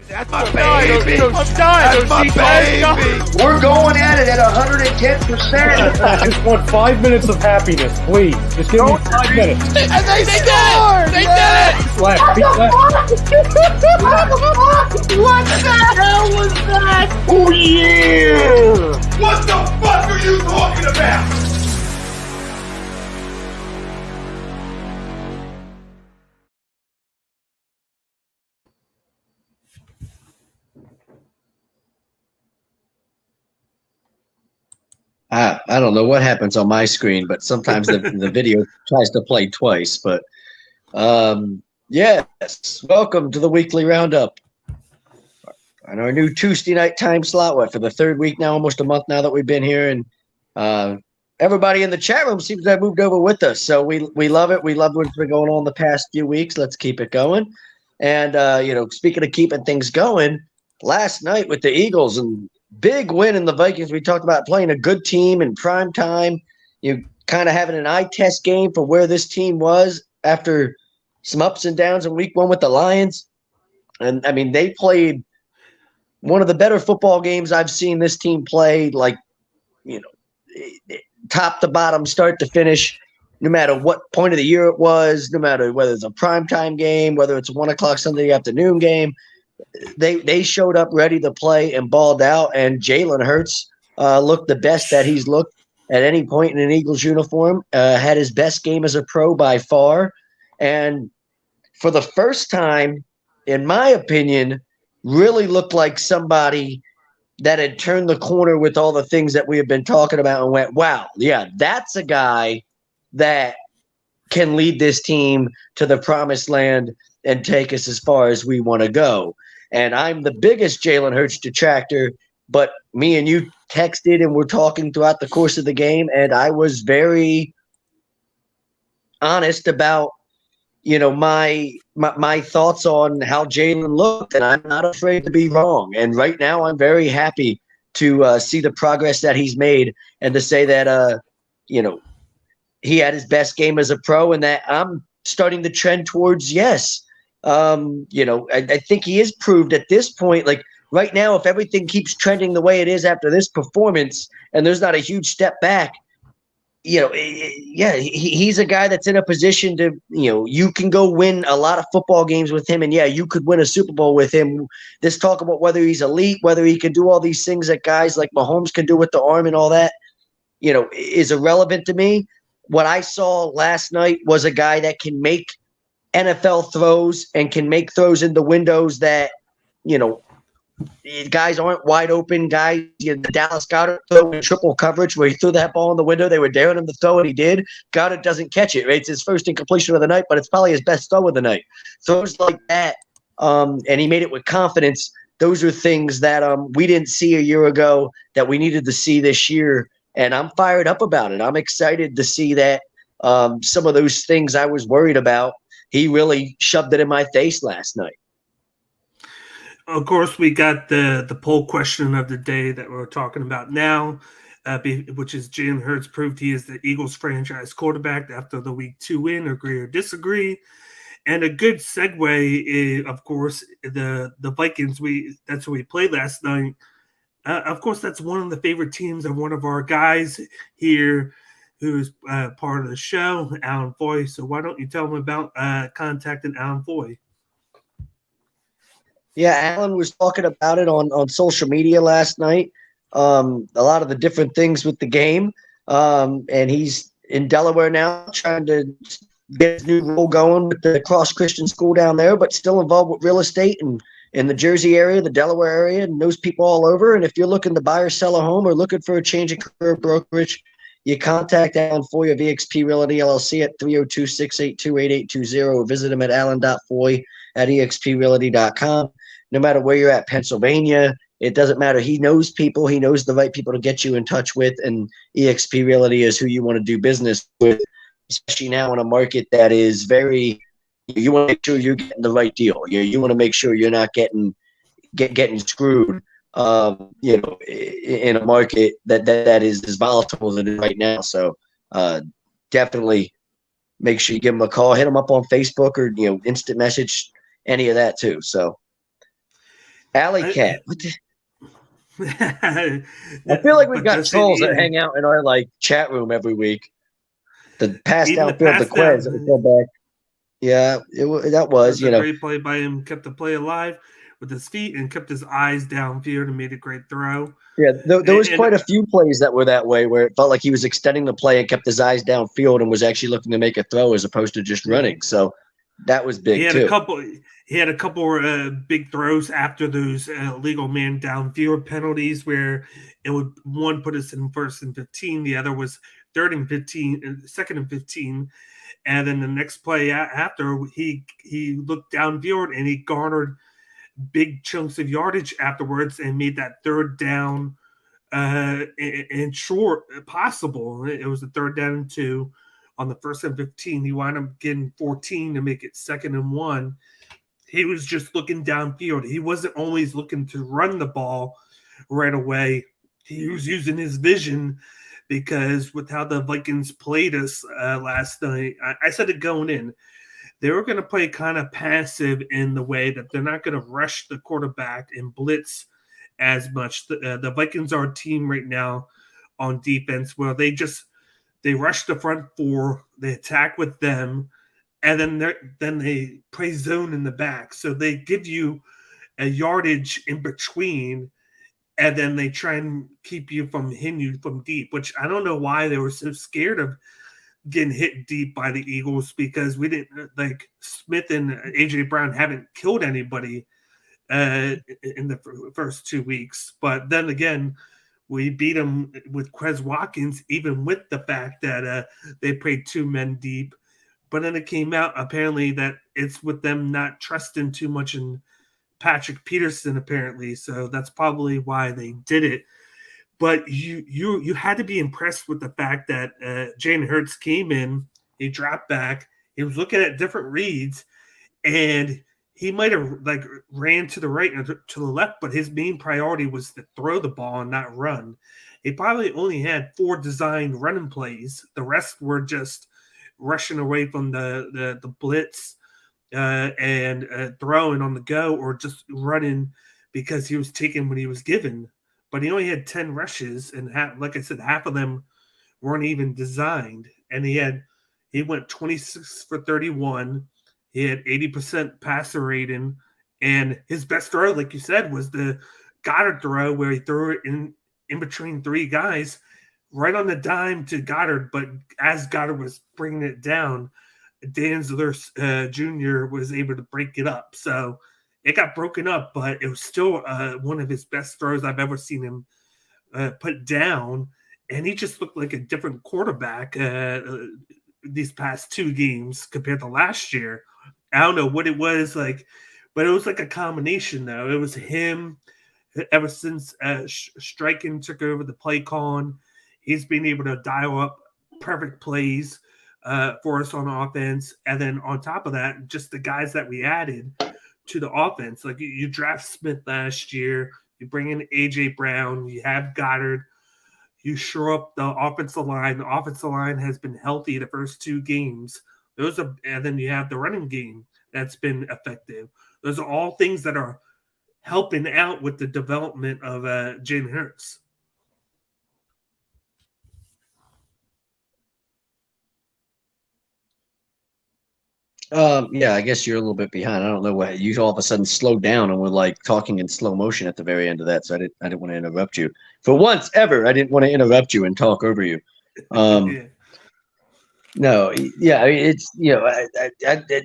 That's my baby. I'm dying. That's my baby. We're going at it at 110%. I just want 5 minutes of happiness, please. Just give me 5 minutes. And they scored. They did it. Left. What the hell was that? Oh, yeah. What the fuck are you talking about? I don't know what happens on my screen, but sometimes the video tries to play twice. But yes, welcome to the weekly roundup on our new Tuesday night time slot. For the third week now, almost a month now that we've been here, and everybody in the chat room seems to have moved over with us. So we love it. We love what's been going on the past few weeks. Let's keep it going. And speaking of keeping things going, last night with the Eagles and big win in the Vikings. We talked about playing a good team in prime time. You kind of having an eye test game for where this team was after some ups and downs in week one with the Lions. And, I mean, they played one of the better football games I've seen this team play, top to bottom, start to finish, no matter what point of the year it was, no matter whether it's a primetime game, whether it's a 1 o'clock Sunday afternoon game. They showed up ready to play and balled out, and Jalen Hurts looked the best that he's looked at any point in an Eagles uniform, had his best game as a pro by far, and for the first time, in my opinion, really looked like somebody that had turned the corner with all the things that we have been talking about and went, wow, yeah, that's a guy that can lead this team to the promised land and take us as far as we want to go. And I'm the biggest Jalen Hurts detractor, but me and you texted and were talking throughout the course of the game, and I was very honest about, my thoughts on how Jalen looked, and I'm not afraid to be wrong. And right now I'm very happy to see the progress that he's made and to say that, he had his best game as a pro and that I'm starting to trend towards yes. I think he is proved at this point, like right now, if everything keeps trending the way it is after this performance and there's not a huge step back, he's a guy that's in a position to, you can go win a lot of football games with him. And you could win a Super Bowl with him. This talk about whether he's elite, whether he can do all these things that guys like Mahomes can do with the arm and all that, is irrelevant to me. What I saw last night was a guy that can make NFL throws and can make throws in the windows that, guys aren't wide open. Guys, the Dallas Goedert throw in triple coverage where he threw that ball in the window. They were daring him to throw and he did. Goedert doesn't catch it. Right? It's his first incompletion of the night, but it's probably his best throw of the night. Throws like that, and he made it with confidence. Those are things that we didn't see a year ago that we needed to see this year, and I'm fired up about it. I'm excited to see that some of those things I was worried about, he really shoved it in my face last night. Of course, we got the poll question of the day that we're talking about now, which is Jalen Hurts proved he is the Eagles franchise quarterback after the week 2 win, agree or disagree. And a good segue is, of course, the Vikings. That's who we played last night. Of course, that's one of the favorite teams of one of our guys here who's part of the show, Alan Foy. So why don't you tell them about contacting Alan Foy? Yeah, Alan was talking about it on social media last night, a lot of the different things with the game. And he's in Delaware now trying to get his new role going with the Cross Christian School down there, but still involved with real estate and in the Jersey area, the Delaware area, and knows people all over. And if you're looking to buy or sell a home or looking for a change of career brokerage, you contact Alan Foy of eXp Realty LLC at 302-682-8820 or visit him at alan.foy@exprealty.com. No matter where you're at, Pennsylvania, it doesn't matter. He knows people. He knows the right people to get you in touch with, and eXp Realty is who you want to do business with, especially now in a market that is very – you want to make sure you're getting the right deal. You want to make sure you're not getting screwed, in a market that is as volatile as it is right now. So definitely make sure you give him a call. Hit him up on Facebook or, instant message, any of that too. So. Alley Cat. What the? I I feel like we've got trolls that hang out in our like chat room every week. The pass downfield, the Quez that we fell back. Yeah, that was a great play by him. Kept the play alive with his feet and kept his eyes downfield and made a great throw. Yeah, there was quite a few plays that were that way where it felt like he was extending the play and kept his eyes downfield and was actually looking to make a throw as opposed to just running. So that was big too. He had a couple big throws after those illegal man downfield penalties where it would one put us in 1st and 15, the other was 3rd and 15, 2nd and 15, and then the next play after he looked downfield and he garnered big chunks of yardage afterwards and made that 3rd down and short possible. It was a 3rd down and 2 on the 1st and 15. He wound up getting 14 to make it 2nd and 1. He was just looking downfield. He wasn't always looking to run the ball right away. He was using his vision because with how the Vikings played us last night, I said it going in, they were going to play kind of passive in the way that they're not going to rush the quarterback and blitz as much. The Vikings are a team right now on defense where they rush the front 4, they attack with them, and then they play zone in the back. So they give you a yardage in between, and then they try and keep you from hitting you from deep, which I don't know why they were so scared of getting hit deep by the Eagles, because we didn't, like, Smith and AJ Brown haven't killed anybody in the first 2 weeks. But then again, we beat them with Quez Watkins, even with the fact that they played 2 men deep. But then it came out apparently that it's with them not trusting too much in Patrick Peterson, apparently. So that's probably why they did it. But you had to be impressed with the fact that Jalen Hurts came in, he dropped back, he was looking at different reads, and he might have like ran to the right and to the left, but his main priority was to throw the ball and not run. He probably only had 4 designed running plays. The rest were just rushing away from the blitz and throwing on the go, or just running because he was taking what he was given. But he only had 10 rushes, and like I said, half of them weren't even designed. And he went 26 for 31. He had 80% passer rating, and his best throw, like you said, was the Goddard throw where he threw it in between 3 guys, right on the dime to Goddard. But as Goddard was bringing it down, Dan Ziller Jr. was able to break it up. So it got broken up, but it was still one of his best throws I've ever seen him put down. And he just looked like a different quarterback these past 2 games compared to last year. I don't know what it was like, but it was like a combination, though. It was him ever since Stryken took over the play calling. He's been able to dial up perfect plays for us on offense. And then on top of that, just the guys that we added to the offense. Like you draft Smith last year, you bring in A.J. Brown, you have Goddard, you shore up the offensive line. The offensive line has been healthy the first 2 games. And then you have the running game that's been effective. Those are all things that are helping out with the development of Jalen Hurts. Yeah, I guess you're a little bit behind. I don't know what you all of a sudden slowed down and were like talking in slow motion at the very end of that. So I didn't want to interrupt you. For once ever, I didn't want to interrupt you and talk over you. Yeah. No, yeah, I mean, it's,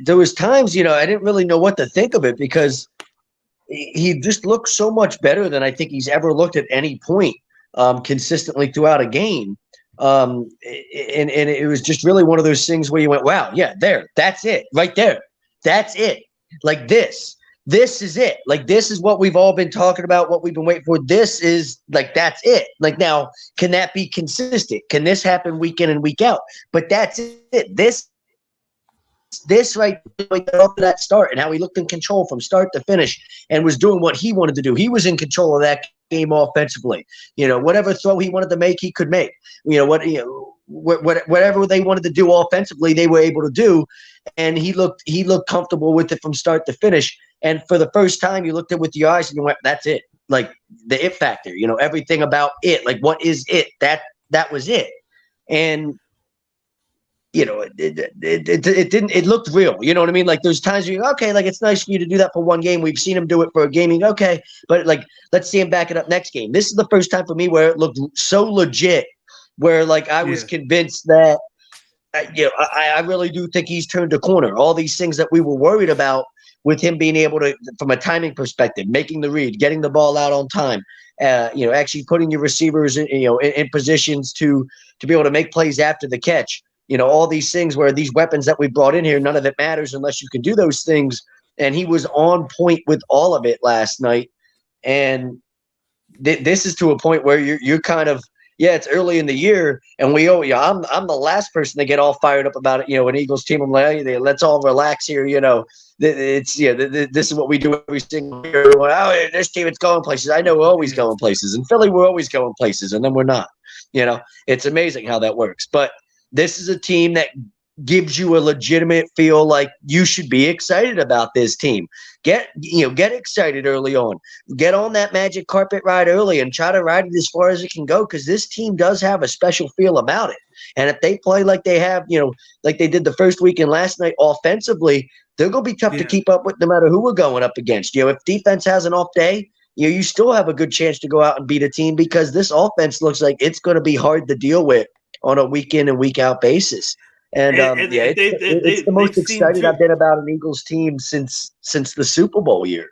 there was times, I didn't really know what to think of it because he just looked so much better than I think he's ever looked at any point consistently throughout a game. And it was just really one of those things where you went, wow, yeah, that's it right there. That's it. Like this is it. Like, this is what we've all been talking about, what we've been waiting for. This is like, that's it. Like, now, can that be consistent? Can this happen week in and week out? But that's it. This right off that start, and how he looked in control from start to finish and was doing what he wanted to do. He was in control of that game offensively. Whatever throw he wanted to make, he could make. Whatever they wanted to do offensively, they were able to do, and he looked comfortable with it from start to finish. And for the first time, you looked at it with your eyes and you went, "That's it." Like the it factor, everything about it. Like, what is it? That was it. And it didn't. It looked real. You know what I mean? Like there's times where okay, like it's nice for you to do that for one game. We've seen him do it for a game. Okay, but like let's see him back it up next game. This is the first time for me where it looked so legit, where like I was convinced that I really do think he's turned a corner. All these things that we were worried about with him being able to, from a timing perspective, making the read, getting the ball out on time, actually putting your receivers in positions to be able to make plays after the catch. All these things where these weapons that we brought in here, none of it matters unless you can do those things. And he was on point with all of it last night. And this is to a point where you're kind of, it's early in the year, and I'm the last person to get all fired up about it. An Eagles team, I'm like, hey, let's all relax here. This is what we do every single year. Oh, this team, it's going places. I know we're always going places. In Philly, we're always going places, and then we're not. It's amazing how that works. But this is a team that gives you a legitimate feel like you should be excited about this team. Get excited early on. Get on that magic carpet ride early and try to ride it as far as it can go, because this team does have a special feel about it. And if they play like they have, like they did the first weekend last night offensively, they're going to be tough to keep up with no matter who we're going up against. If defense has an off day, you still have a good chance to go out and beat a team, because this offense looks like it's going to be hard to deal with on a week in and week out basis. And it's the most excited I've been about an Eagles team since the Super Bowl year.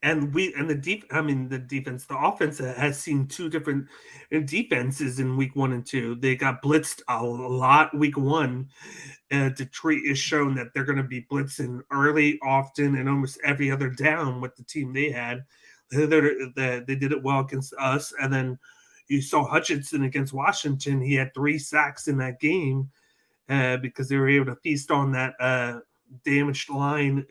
The offense has seen two different defenses in week 1 and 2. They got blitzed a lot week 1. Detroit is shown that they're going to be blitzing early, often, and almost every other down with the team they had. They did it well against us. And then you saw Hutchinson against Washington. He had 3 sacks in that game because they were able to feast on that damaged line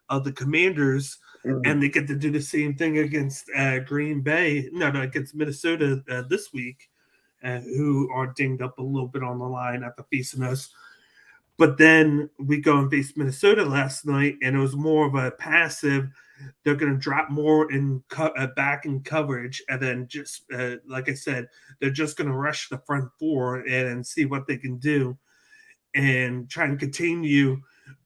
of the Commanders. And they get to do the same thing against Green Bay. Against Minnesota this week, who are dinged up a little bit on the line after facing us. But then we go and face Minnesota last night, and it was more of a passive. They're going to drop more in back in coverage, and then just like I said, they're just going to rush the front 4 and see what they can do, and try and contain you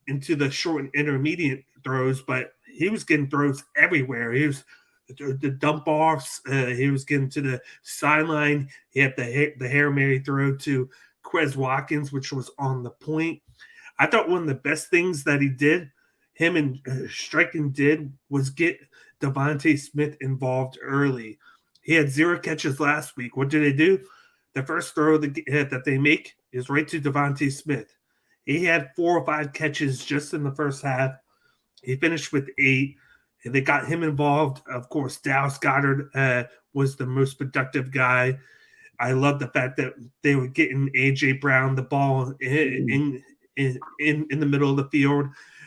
into the short and intermediate throws. But he was getting throws everywhere. He was the dump offs. He was getting to the sideline. He had the Hail Mary throw to Quez Watkins, which was on the point. I thought one of the best things that he did, him and Stryken did, was get Devontae Smith involved early. He had 0 catches last week. What did they do? The first throw that they make is right to Devontae Smith. He had 4 or 5 catches just in the first half. He finished with 8. And they got him involved. Of course, Dallas Goedert was the most productive guy. I love the fact that they were getting A.J. Brown the ball in the middle of the field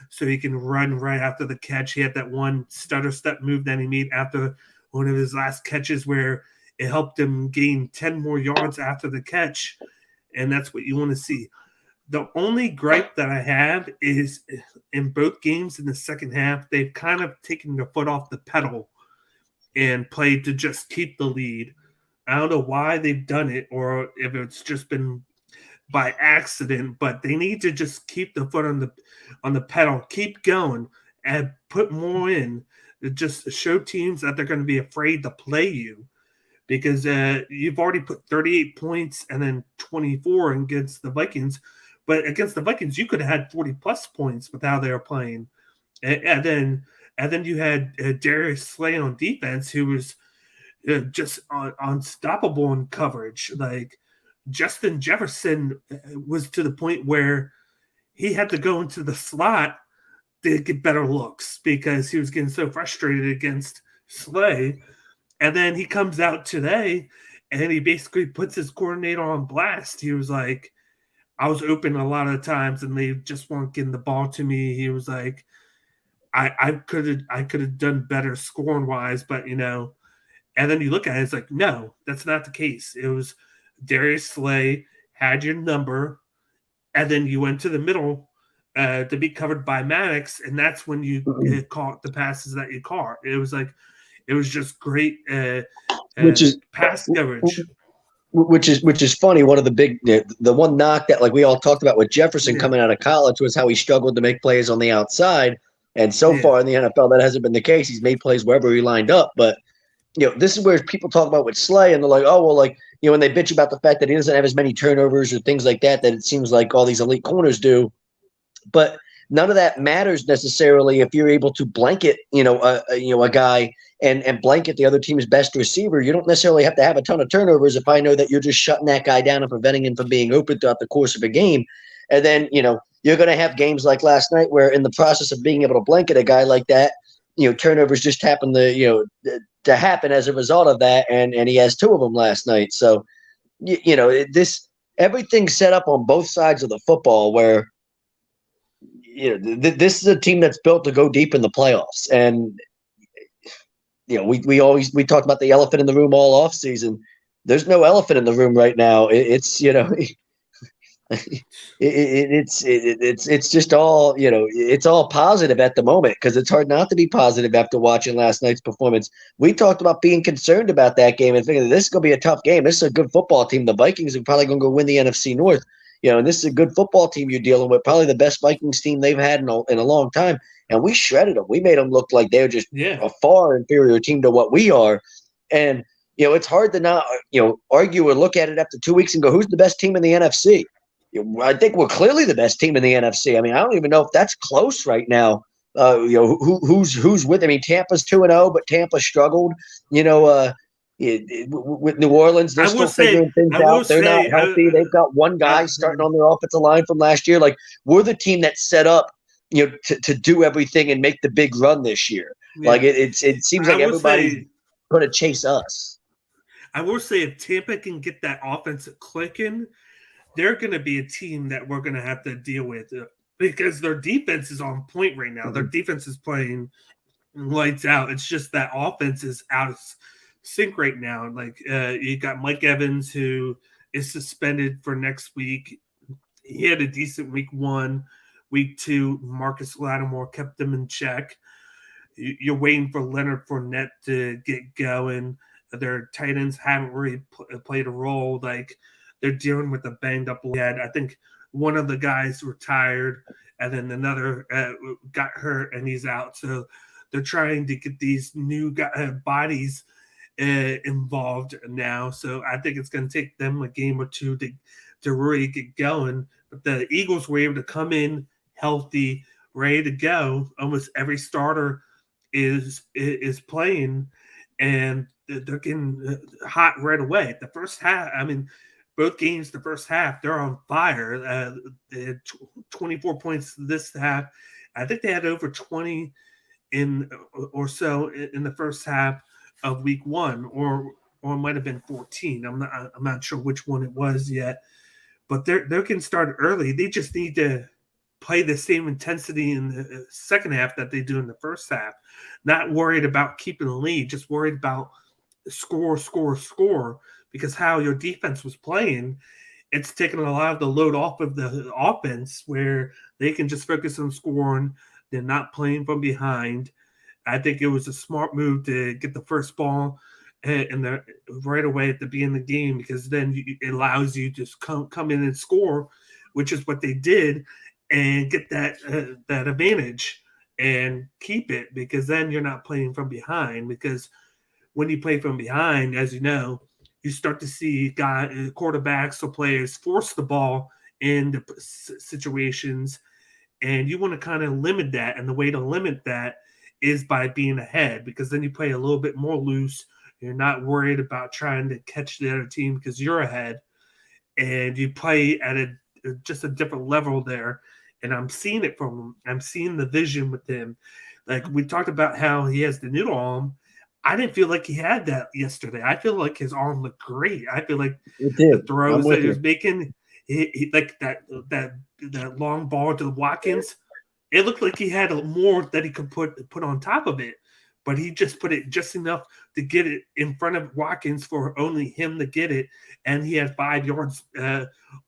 so he can run right after the catch. He had that one stutter step move that he made after one of his last catches where it helped him gain 10 more yards after the catch, and that's what you want to see. The only gripe that I have is in both games in the second half, they've kind of taken their foot off the pedal and played to just keep the lead. I don't know why they've done it or if it's just been by accident, but they need to just keep the foot on the pedal, keep going, and put more in. Just show teams that they're going to be afraid to play you, because you've already put 38 points and then 24 against the Vikings. But against the Vikings, you could have had 40-plus points with how they were playing. And then you had Darius Slay on defense, who was just unstoppable in coverage. Like, Justin Jefferson was to the point where he had to go into the slot to get better looks because he was getting so frustrated against Slay. And then he comes out today, and he basically puts his coordinator on blast. He was like, I was open a lot of times and they just weren't getting the ball to me. He was like, I could have done better scoring wise, but and then you look at it, it's like, no, that's not the case. It was Darius Slay had your number, and then you went to the middle to be covered by Maddox, and that's when you caught the passes that you caught. It was just great which is pass coverage. Which is funny. One of the one knock that like we all talked about with Jefferson coming out of college was how he struggled to make plays on the outside. And so far in the NFL, that hasn't been the case. He's made plays wherever he lined up. But this is where people talk about with Slay, and they're like, oh well, like when they bitch about the fact that he doesn't have as many turnovers or things like that it seems like all these elite corners do. But none of that matters necessarily if you're able to blanket, a guy and blanket the other team's best receiver. You don't necessarily have to have a ton of turnovers if I know that you're just shutting that guy down and preventing him from being open throughout the course of a game. And then, you're going to have games like last night where in the process of being able to blanket a guy like that, turnovers just happen to happen as a result of that. And he has 2 of them last night. So, everything's set up on both sides of the football where, this is a team that's built to go deep in the playoffs. And, we talked about the elephant in the room all off season. There's no elephant in the room right now. It's just all, it's all positive at the moment because it's hard not to be positive after watching last night's performance. We talked about being concerned about that game and thinking this is going to be a tough game. This is a good football team. The Vikings are probably going to go win the NFC North. And this is a good football team you're dealing with, probably the best Vikings team they've had in a long time. And we shredded them. We made them look like they're just a far inferior team to what we are. And, it's hard to not, argue or look at it after 2 weeks and go, who's the best team in the NFC? I think we're clearly the best team in the NFC. I mean, I don't even know if that's close right now. Who's with? I mean, Tampa's 2-0, but Tampa struggled. With New Orleans, they're still figuring things out. They're not healthy. They've got one guy starting on their offensive line from last year. Like we're the team that's set up, to do everything and make the big run this year. Yeah. Like it seems like everybody's going to chase us. I will say if Tampa can get that offense clicking, they're going to be a team that we're going to have to deal with because their defense is on point right now. Mm-hmm. Their defense is playing lights out. It's just that offense is out of sync right now. Like you got Mike Evans who is suspended for next week. He had a decent week 1. Week 2, Marcus Lattimore kept them in check. You're waiting for Leonard Fournette to get going. Their tight ends haven't really played a role. Like they're dealing with a banged up head. I think one of the guys retired, and then another got hurt, and he's out. So they're trying to get these new bodies involved now. So I think it's going to take them a game or 2 to really get going. But the Eagles were able to come in healthy, ready to go. Almost every starter is playing, and they're getting hot right away. The first half, I mean, both games, the first half, they're on fire. They had 24 points this half. I think they had over 20 or so in the first half of week 1, or it might have been 14. I'm not sure which one it was yet, but they can start early. They just need to play the same intensity in the second half that they do in the first half. Not worried about keeping the lead, just worried about score, because how your defense was playing, it's taking a lot of the load off of the offense where they can just focus on scoring. They're not playing from behind. I think it was a smart move to get the first ball and right away at the beginning of the game, because then it allows you to come in and score, which is what they did, and get that advantage and keep it, because then you're not playing from behind. Because when you play from behind, as you know, you start to see quarterbacks or players force the ball into situations, and you want to kind of limit that. And the way to limit that is by being ahead, because then you play a little bit more loose. You're not worried about trying to catch the other team because you're ahead, and you play at just a different level there. And I'm seeing it from him. I'm seeing the vision with him. Like we talked about how he has the noodle arm. I didn't feel like he had that yesterday. I feel like his arm looked great. I feel like the throws that he was making, he like that long ball to Watkins, it looked like he had more that he could put on top of it. But he just put it just enough to get it in front of Watkins for only him to get it, and he had 5 yards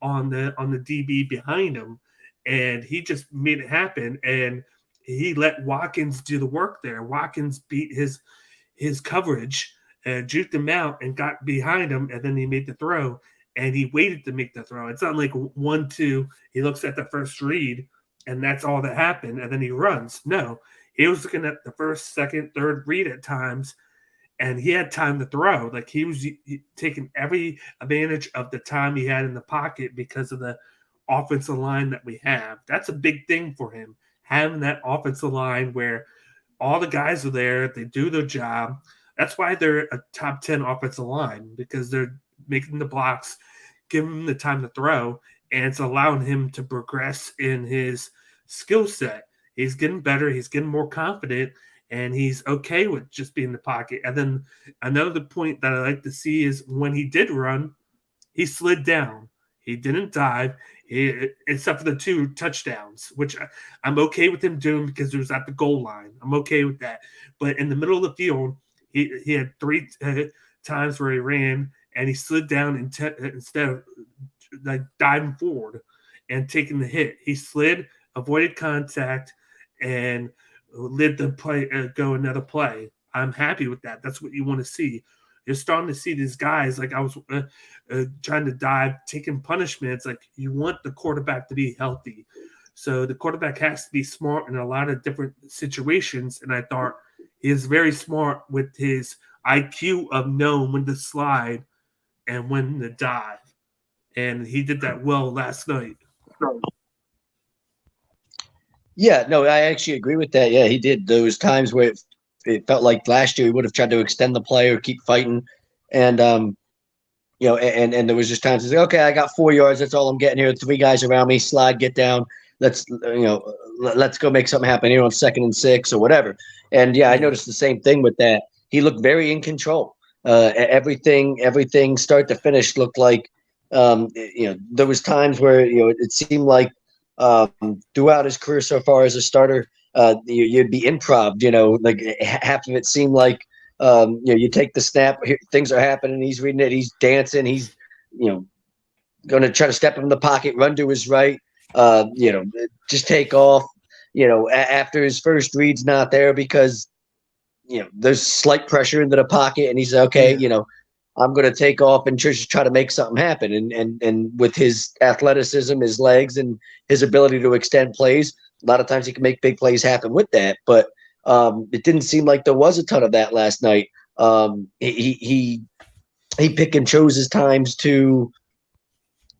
on the DB behind him. and he just made it happen. And he let Watkins do the work there. Watkins beat his coverage, juked him out, and got behind him, and then he made the throw. And he waited to make the throw. It's not like 1-2. He looks at the first read, and that's all that happened, and then he runs. No, he was looking at the first, second, third read at times, and he had time to throw. Like he was taking every advantage of the time he had in the pocket because of the offensive line that we have. That's a big thing for him, having that offensive line where all the guys are there, they do their job. That's why they're a top 10 offensive line, because they're making the blocks, giving him the time to throw, and it's allowing him to progress in his skill set. He's getting better. He's getting more confident, and he's okay with just being in the pocket. And then another point that I like to see is when he did run, he slid down. He didn't dive, except for the 2 touchdowns, which I'm okay with him doing because it was at the goal line. I'm okay with that. But in the middle of the field, he had 3 times where he ran, and he slid down instead of like diving forward and taking the hit. He slid, avoided contact, and let the play go another play. I'm happy with that. That's what you want to see. You're starting to see these guys, like I was trying to dive, taking punishments. Like you want the quarterback to be healthy. So the quarterback has to be smart in a lot of different situations. And I thought he is very smart with his IQ of knowing when to slide and when to dive. And he did that well last night. Yeah, no, I actually agree with that. Yeah, he did. Those times where it felt like last year he would have tried to extend the play or keep fighting. And, and there was just times he's like, okay, I got 4 yards. That's all I'm getting here. 3 guys around me, slide, get down. Let's go make something happen here on 2nd and 6 or whatever. And yeah, I noticed the same thing with that. He looked very in control. Everything start to finish looked like, there was times where, it seemed like throughout his career so far as a starter, you'd be improv, like half of it seemed like, you take the snap, things are happening. He's reading it. He's dancing. He's, going to try to step in the pocket, run to his right, just take off, after his first read's not there because, there's slight pressure into the pocket and he's okay, I'm going to take off and just try to make something happen. And with his athleticism, his legs, and his ability to extend plays, a lot of times he can make big plays happen with that. But it didn't seem like there was a ton of that last night. He pick and chose his times to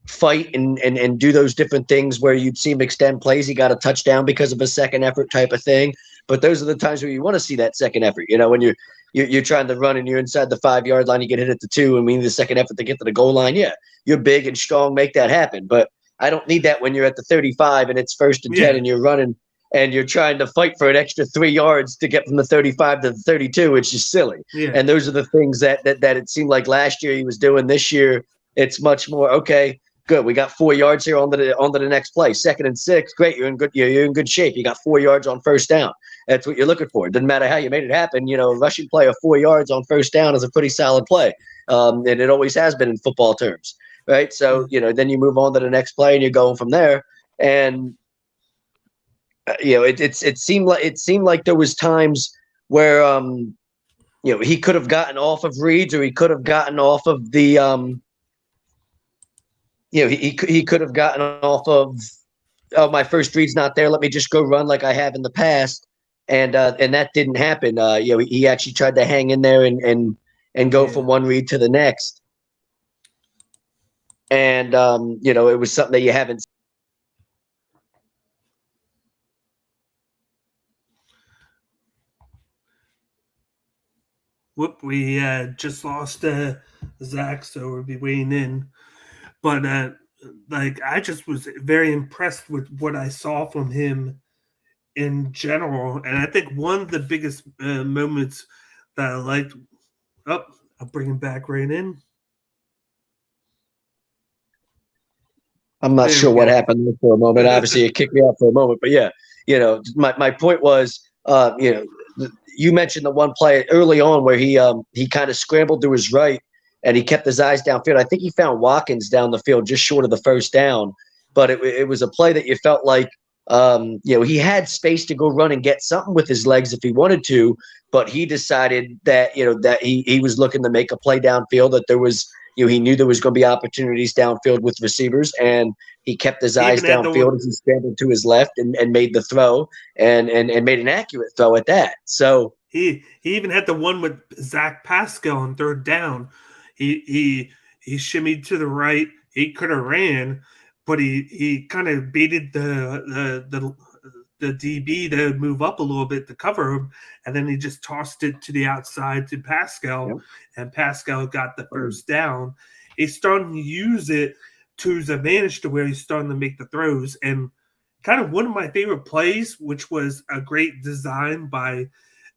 fight and do those different things where you'd see him extend plays. He got a touchdown because of a second effort type of thing. But those are the times where you want to see that second effort. When you're trying to run and you're inside the 5-yard line, you get hit at the 2, and we need the second effort to get to the goal line. Yeah, you're big and strong, make that happen. But I don't need that when you're at the 35 and it's 1st and 10 and you're running and you're trying to fight for an extra 3 yards to get from the 35 to the 32. It's just silly. Yeah. And those are the things that it seemed like last year he was doing. This year, it's much more, okay, good. We got 4 yards here on to the next play. 2nd and 6, great. You're in good shape. You got 4 yards on 1st down. That's what you're looking for. It doesn't matter how you made it happen. A rushing play of 4 yards on 1st down is a pretty solid play. And it always has been in football terms, right? So, then you move on to the next play and you're going from there. And, it seemed like there was times where, he could have gotten off of reads or he could have gotten off of the, he could have gotten off of, oh, my first read's not there. Let me just go run like I have in the past. And that didn't happen. He actually tried to hang in there and go from one read to the next. And, it was something that you haven't seen. Whoop, we just lost Zach, so we'll be weighing in. But, I just was very impressed with what I saw from him in general. And I think one of the biggest moments that I liked – I'll bring him back right in. I'm not sure what happened there for a moment. Obviously, it kicked me out for a moment. But, yeah, my point was, you mentioned the one play early on where he kind of scrambled to his right and he kept his eyes downfield. I think he found Watkins down the field just short of the 1st down. but it was a play that you felt like, he had space to go run and get something with his legs if he wanted to, but he decided that, that he was looking to make a play downfield, that there was, he knew there was going to be opportunities downfield with receivers, and he kept his eyes downfield as he scrambled to his left and made the throw and made an accurate throw at that. So he even had the one with Zach Pascal on third down. He shimmied to the right. He could have ran, but he kind of baited the DB to move up a little bit to cover him, and then he just tossed it to the outside to Pascal, and Pascal got the first down. He's starting to use it to his advantage to where he's starting to make the throws. And kind of one of my favorite plays, which was a great design by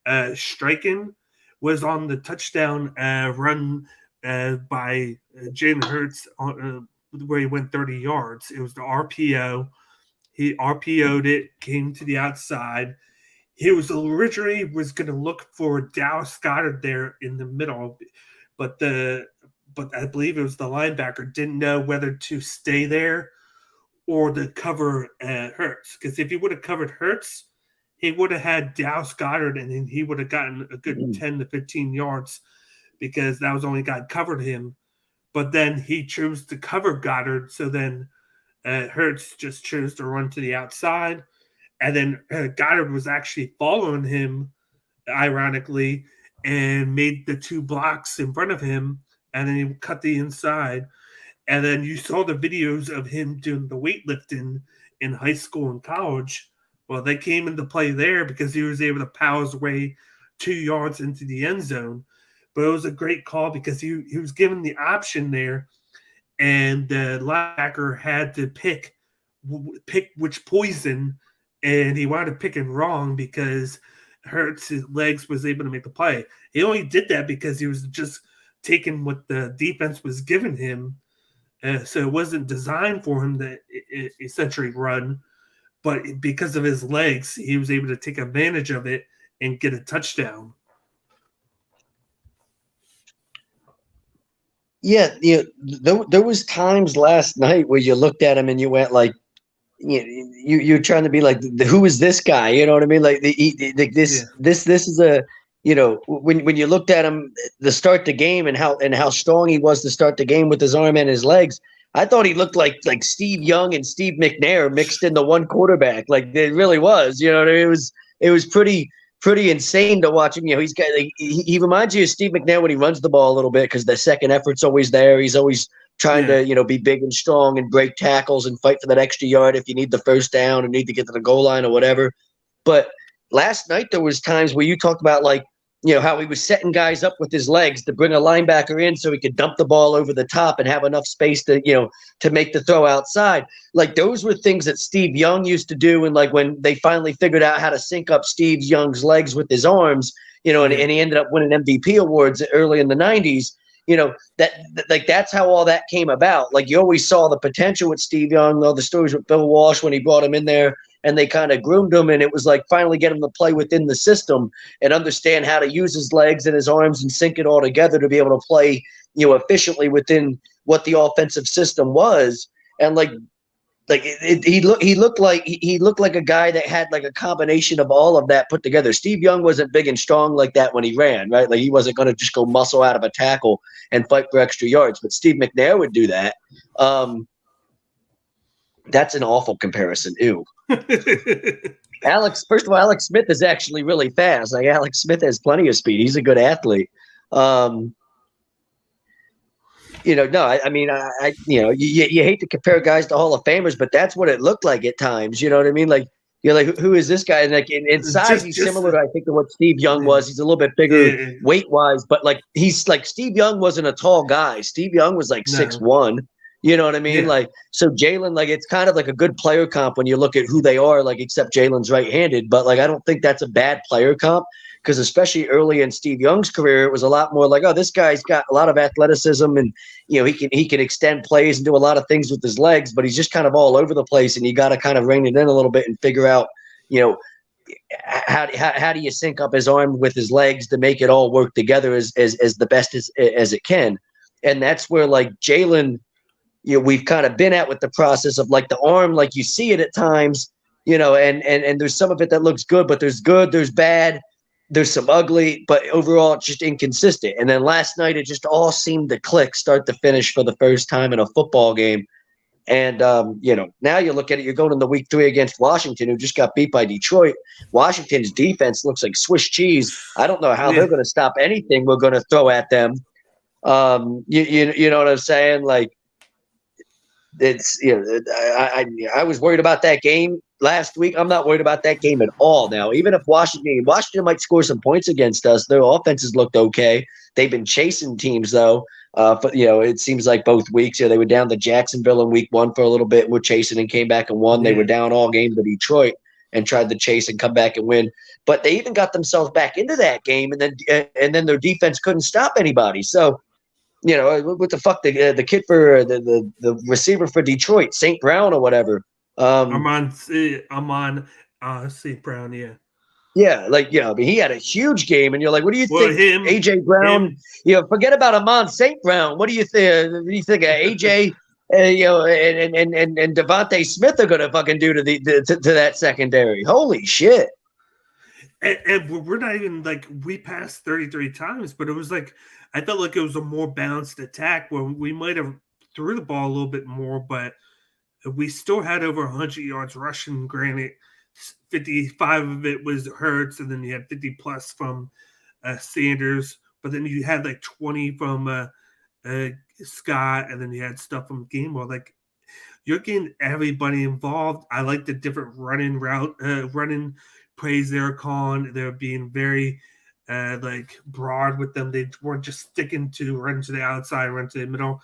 Stryken, was on the touchdown run by Jalen Hurts where he went 30 yards. It was the RPO. He RPO'd it, came to the outside. He was originally going to look for Dallas Goedert there in the middle, but I believe it was the linebacker didn't know whether to stay there or to cover Hurts. Because if he would have covered Hurts, he would have had Dallas Goedert, and then he would have gotten a good 10 to 15 yards because that was the only guy that covered him. But then he chose to cover Goddard, so then Hurts just chose to run to the outside. And then Goddard was actually following him, ironically, and made the two blocks in front of him, and then he cut the inside. And then you saw the videos of him doing the weightlifting in high school and college. Well, they came into play there because he was able to power his way 2 yards into the end zone. But it was a great call because he was given the option there, and the linebacker had to pick which poison, and he wound up picking wrong because Hurts' legs was able to make the play. He only did that because he was just taking what the defense was giving him, so it wasn't designed for him to essentially run, but because of his legs, he was able to take advantage of it and get a touchdown. Yeah, there was times last night where you looked at him and you went like, you're trying to be like, who is this guy? You know what I mean? Like this is a, when you looked at him to start the game and how strong he was to start the game with his arm and his legs, I thought he looked like Steve Young and Steve McNair mixed into one quarterback. Like it really was. You know what I mean? It was pretty insane to watch him. He's got he reminds you of Steve McNair when he runs the ball a little bit because the second effort's always there. He's always trying to be big and strong and break tackles and fight for that extra yard if you need the first down or need to get to the goal line or whatever. But last night there was times where you talked about how he was setting guys up with his legs to bring a linebacker in so he could dump the ball over the top and have enough space to make the throw outside. Like those were things that Steve Young used to do. And like when they finally figured out how to sync up Steve Young's legs with his arms, and he ended up winning MVP awards early in the 90s, that's how all that came about. Like you always saw the potential with Steve Young, all the stories with Bill Walsh when he brought him in there and they kind of groomed him, and it was like finally get him to play within the system and understand how to use his legs and his arms and sync it all together to be able to play, efficiently within what the offensive system was. And he looked like a guy that had like a combination of all of that put together. Steve Young wasn't big and strong like that when he ran, right? Like he wasn't going to just go muscle out of a tackle and fight for extra yards, but Steve McNair would do that. That's an awful comparison. Ew. Alex Smith is actually really fast. Like Alex Smith has plenty of speed. He's a good athlete. You hate to compare guys to Hall of Famers, but that's what it looked like at times. You know what I mean? Like you're like, who is this guy? And like in size, he's similar to I think to what Steve Young was. He's a little bit bigger weight wise, but like he's like Steve Young wasn't a tall guy. Steve Young was like 6'1". You know what I mean? Yeah. Like, so Jalen, like, it's kind of like a good player comp when you look at who they are, like, except Jalen's right-handed. But, like, I don't think that's a bad player comp because especially early in Steve Young's career, it was a lot more like, oh, this guy's got a lot of athleticism and, he can extend plays and do a lot of things with his legs, but he's just kind of all over the place, and you got to kind of rein it in a little bit and figure out, how do you sync up his arm with his legs to make it all work together as the best as it can. And that's where, like, Jalen – we've kind of been at with the process of like the arm, like you see it at times, and there's some of it that looks good, but there's good, there's bad, there's some ugly, but overall it's just inconsistent. And then last night it just all seemed to click start to finish for the first time in a football game. And, now you look at it, you're going into week 3 against Washington, who just got beat by Detroit. Washington's defense looks like Swiss cheese. I don't know how they're going to stop anything we're going to throw at them. You know what I'm saying? Like, it's, I was worried about that game last week. I'm not worried about that game at all now. Even if Washington might score some points against us, their offenses looked okay. They've been chasing teams, though. But it seems like both weeks. They were down to Jacksonville in week 1 for a little bit. Were chasing and came back and won. They were down all game to Detroit and tried to chase and come back and win. But they even got themselves back into that game, and then their defense couldn't stop anybody. So, what the fuck? The kid for the receiver for Detroit, St. Brown or whatever. I'm on St. Brown. Yeah. Yeah, he had a huge game, and you're like, what do you think? AJ Brown, forget about Amon St. Brown. What do you think? What do you think AJ, and Devontae Smith are going to fucking do to that secondary? Holy shit! And we're not even we passed 33 times, but it was I felt like it was a more balanced attack where we might have threw the ball a little bit more, but we still had over 100 yards rushing. Granted, 55 of it was Hurts, and then you had 50 plus from Sanders, but then you had 20 from Scott, and then you had stuff from Gainwell. You're getting everybody involved. I like the different running plays they're calling. They're being very broad with them. They weren't just sticking to run to the outside, run to the middle.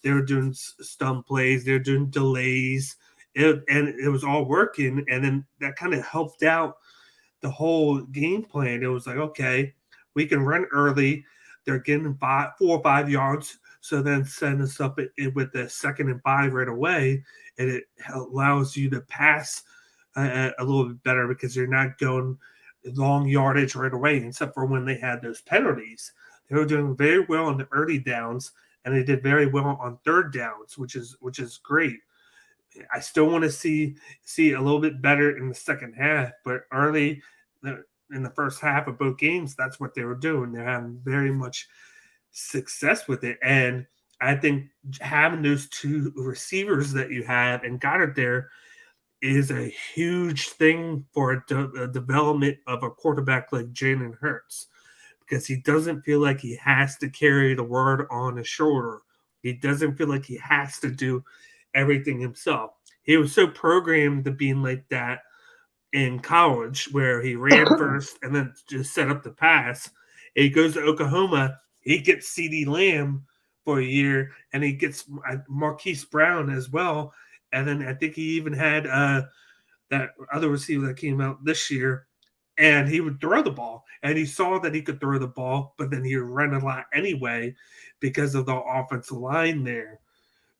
They were doing stump plays. They're doing delays. And it was all working, and then that kind of helped out the whole game plan. It was okay, we can run early. They're getting 4 or 5 yards, so then send us up with the 2nd and 5 right away, and it allows you to pass a little bit better because you're not going long yardage right away, except for when they had those penalties. They were doing very well on the early downs, and they did very well on 3rd downs, which is great. I still want to see a little bit better in the second half, but early in the first half of both games, that's what they were doing. They're having very much success with it. And I think having those 2 receivers that you have and Goddard there is a huge thing for a development of a quarterback like Jalen Hurts, because he doesn't feel like he has to carry the word on his shoulder. He doesn't feel like he has to do everything himself. He was so programmed to being like that in college, where he ran first and then just set up the pass. And he goes to Oklahoma, he gets CeeDee Lamb for a year, and he gets Marquise Brown as well. And then I think he even had that other receiver that came out this year, and he would throw the ball. And he saw that he could throw the ball, but then he would run a lot anyway because of the offensive line there.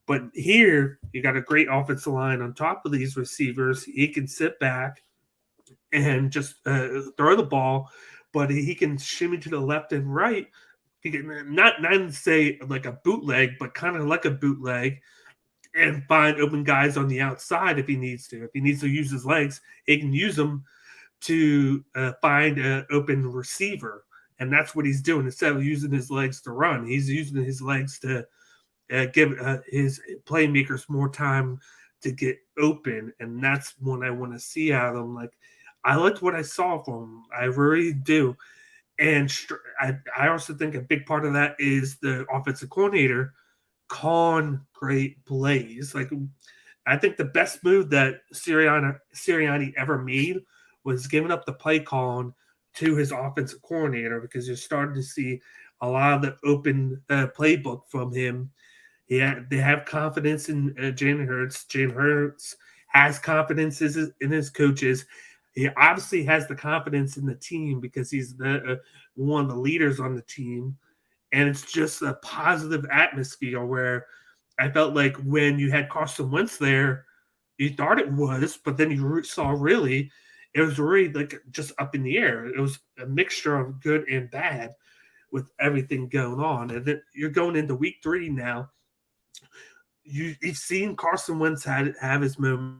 But here, you got a great offensive line on top of these receivers. He can sit back and just throw the ball, but he can shimmy to the left and right. He can not say like a bootleg, but kind of like a bootleg, and find open guys on the outside if he needs to. If he needs to use his legs, he can use them to find an open receiver. And that's what he's doing. Instead of using his legs to run, he's using his legs to give his playmakers more time to get open. And that's what I want to see out of him. I liked what I saw from him. I really do. And I also think a big part of that is the offensive coordinator calling great plays. I think the best move that Sirianni ever made was giving up the play calling to his offensive coordinator, because you're starting to see a lot of the open playbook from him. They have confidence in Jalen Hurts. Jalen Hurts has confidence in his coaches. He obviously has the confidence in the team because he's one of the leaders on the team. And it's just a positive atmosphere where I felt like when you had Carson Wentz there, you thought it was, but then you saw really, it was really just up in the air. It was a mixture of good and bad with everything going on. And then you're going into week 3 now. you've seen Carson Wentz have his moment.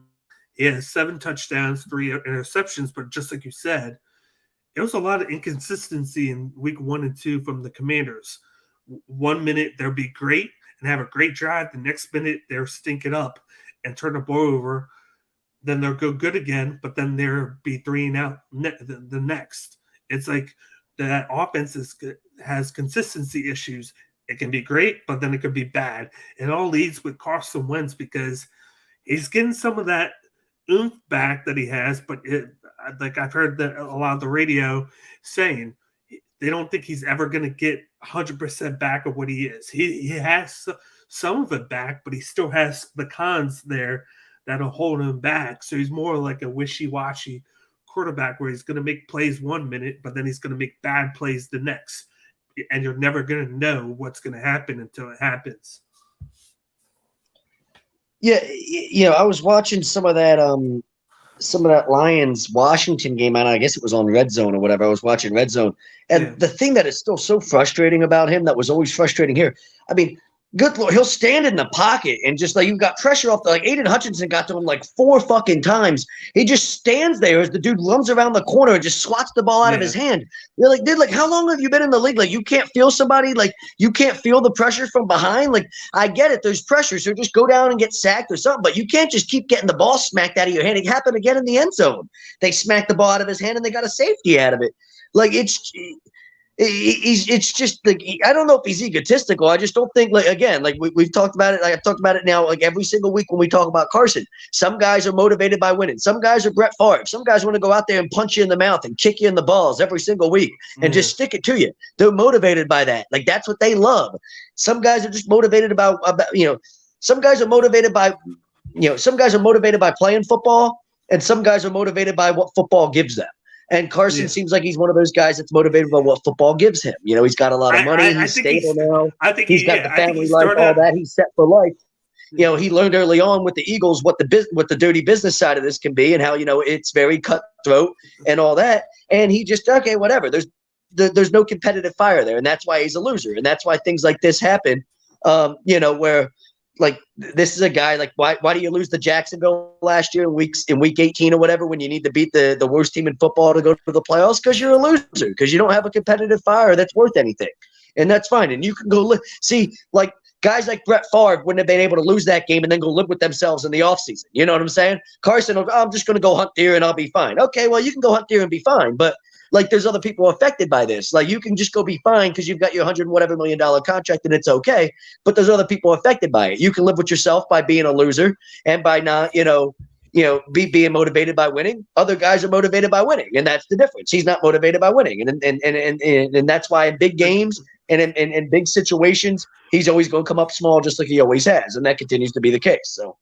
He has 7 touchdowns, 3 interceptions, but just like you said, there was a lot of inconsistency in week 1 and 2 from the Commanders. 1 minute they'll be great and have a great drive. The next minute they're stinking up and turn the ball over. Then they'll go good again, but then there'll be 3 and out the next. It's like that offense has consistency issues. It can be great, but then it could be bad. It all leads with Carson Wentz because he's getting some of that oomph back that he has, but like I've heard that a lot of the radio saying they don't think he's ever going to get 100% back of what he is. He has some of it back, but he still has the cons there that'll hold him back. So he's more like a wishy-washy quarterback where he's going to make plays 1 minute, but then he's going to make bad plays the next. And you're never going to know what's going to happen until it happens. Yeah, I was watching some of that Lions Washington game, and I guess it was on Red Zone or whatever. I was watching Red Zone, and the thing that is still so frustrating about him, that was always frustrating here. I mean, good Lord, he'll stand in the pocket and just like you've got pressure off. Like Aiden Hutchinson got to him like 4 fucking times. He just stands there as the dude runs around the corner and just swats the ball out of his hand. You're like, dude, like how long have you been in the league? Like you can't feel somebody, like you can't feel the pressure from behind. Like I get it, there's pressure, so just go down and get sacked or something. But you can't just keep getting the ball smacked out of your hand. It happened again in the end zone. They smacked the ball out of his hand and they got a safety out of it. Like it's just like I don't know if he's egotistical. I just don't think we've talked about it. I've talked about it now like every single week when we talk about Carson. Some guys are motivated by winning. Some guys are Brett Favre. Some guys want to go out there and punch you in the mouth and kick you in the balls every single week and just stick it to you. They're motivated by that. Like that's what they love. Some guys are just motivated about some guys are motivated by playing football, and some guys are motivated by what football gives them. And Carson seems like he's one of those guys that's motivated by what football gives him. He's got a lot of money. He's stable now. I think he's got the family life, all that. He's set for life. He learned early on with the Eagles what the dirty business side of this can be and how, it's very cutthroat and all that. And he just, okay, whatever. There's no competitive fire there. And that's why he's a loser. And that's why things like this happen, where – like this is a guy like why do you lose to Jacksonville last year in week 18 or whatever when you need to beat the worst team in football to go to the playoffs? Because you're a loser, because you don't have a competitive fire that's worth anything, and that's fine. And you can go see like guys like Brett Favre wouldn't have been able to lose that game and then go live with themselves in the offseason. You know what I'm saying? Carson, I'm just going to go hunt deer and I'll be fine. Okay, well you can go hunt deer and be fine, but like there's other people affected by this. Like you can just go be fine because you've got your $100 whatever million contract and it's okay. But there's other people affected by it. You can live with yourself by being a loser and by not, being motivated by winning. Other guys are motivated by winning, and that's the difference. He's not motivated by winning, and that's why in big games and in big situations, he's always going to come up small, just like he always has, and that continues to be the case. So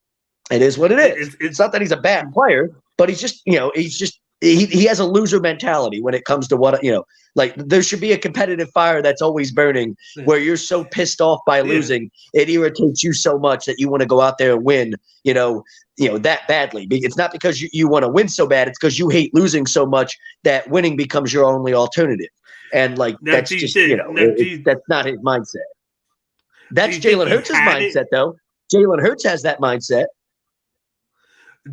it is what it is. It's not that he's a bad player, but he's just, he has a loser mentality when it comes to what, like there should be a competitive fire that's always burning where you're so pissed off by losing. It irritates you so much that you want to go out there and win, that badly. It's not because you want to win so bad. It's because you hate losing so much that winning becomes your only alternative. And like, that's just, that's not his mindset. That's Jalen Hurts' mindset though. Jalen Hurts has that mindset.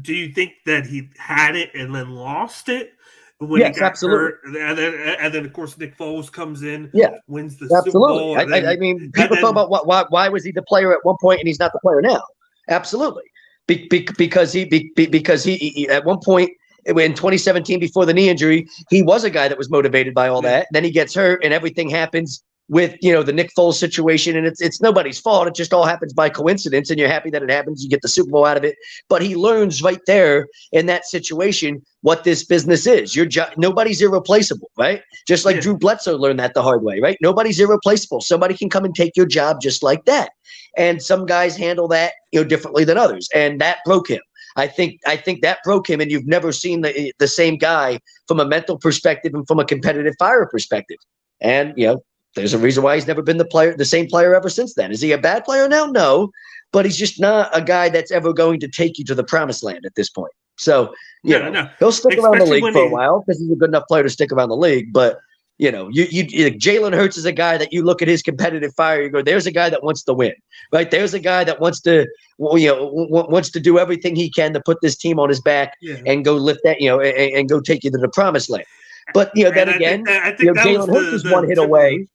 Do you think that he had it and then lost it when yes, he got absolutely. hurt? And then, of course, Nick Foles comes in, wins the absolutely. Super Bowl. I mean, people talk about why was he the player at one point and he's not the player now? Absolutely, because he at one point in 2017 before the knee injury, he was a guy that was motivated by all that. Then he gets hurt and everything happens with the Nick Foles situation, and it's nobody's fault. It just all happens by coincidence, and you're happy that it happens. You get the Super Bowl out of it, but he learns right there in that situation what this business is. Nobody's irreplaceable, right? Just like Drew Bledsoe learned that the hard way, right? Nobody's irreplaceable. Somebody can come and take your job just like that, and some guys handle that differently than others, and that broke him. I think that broke him, and you've never seen the same guy from a mental perspective and from a competitive fire perspective, and there's a reason why he's never been the same player ever since then. Is he a bad player now? No, but he's just not a guy that's ever going to take you to the promised land at this point. So, he'll stick around the league for a while because he's a good enough player to stick around the league. But Jalen Hurts is a guy that you look at his competitive fire. You go, there's a guy that wants to win, right? There's a guy that wants to, wants to do everything he can to put this team on his back and go lift that, and go take you to the promised land. But then again, Jalen Hurts is one hit away.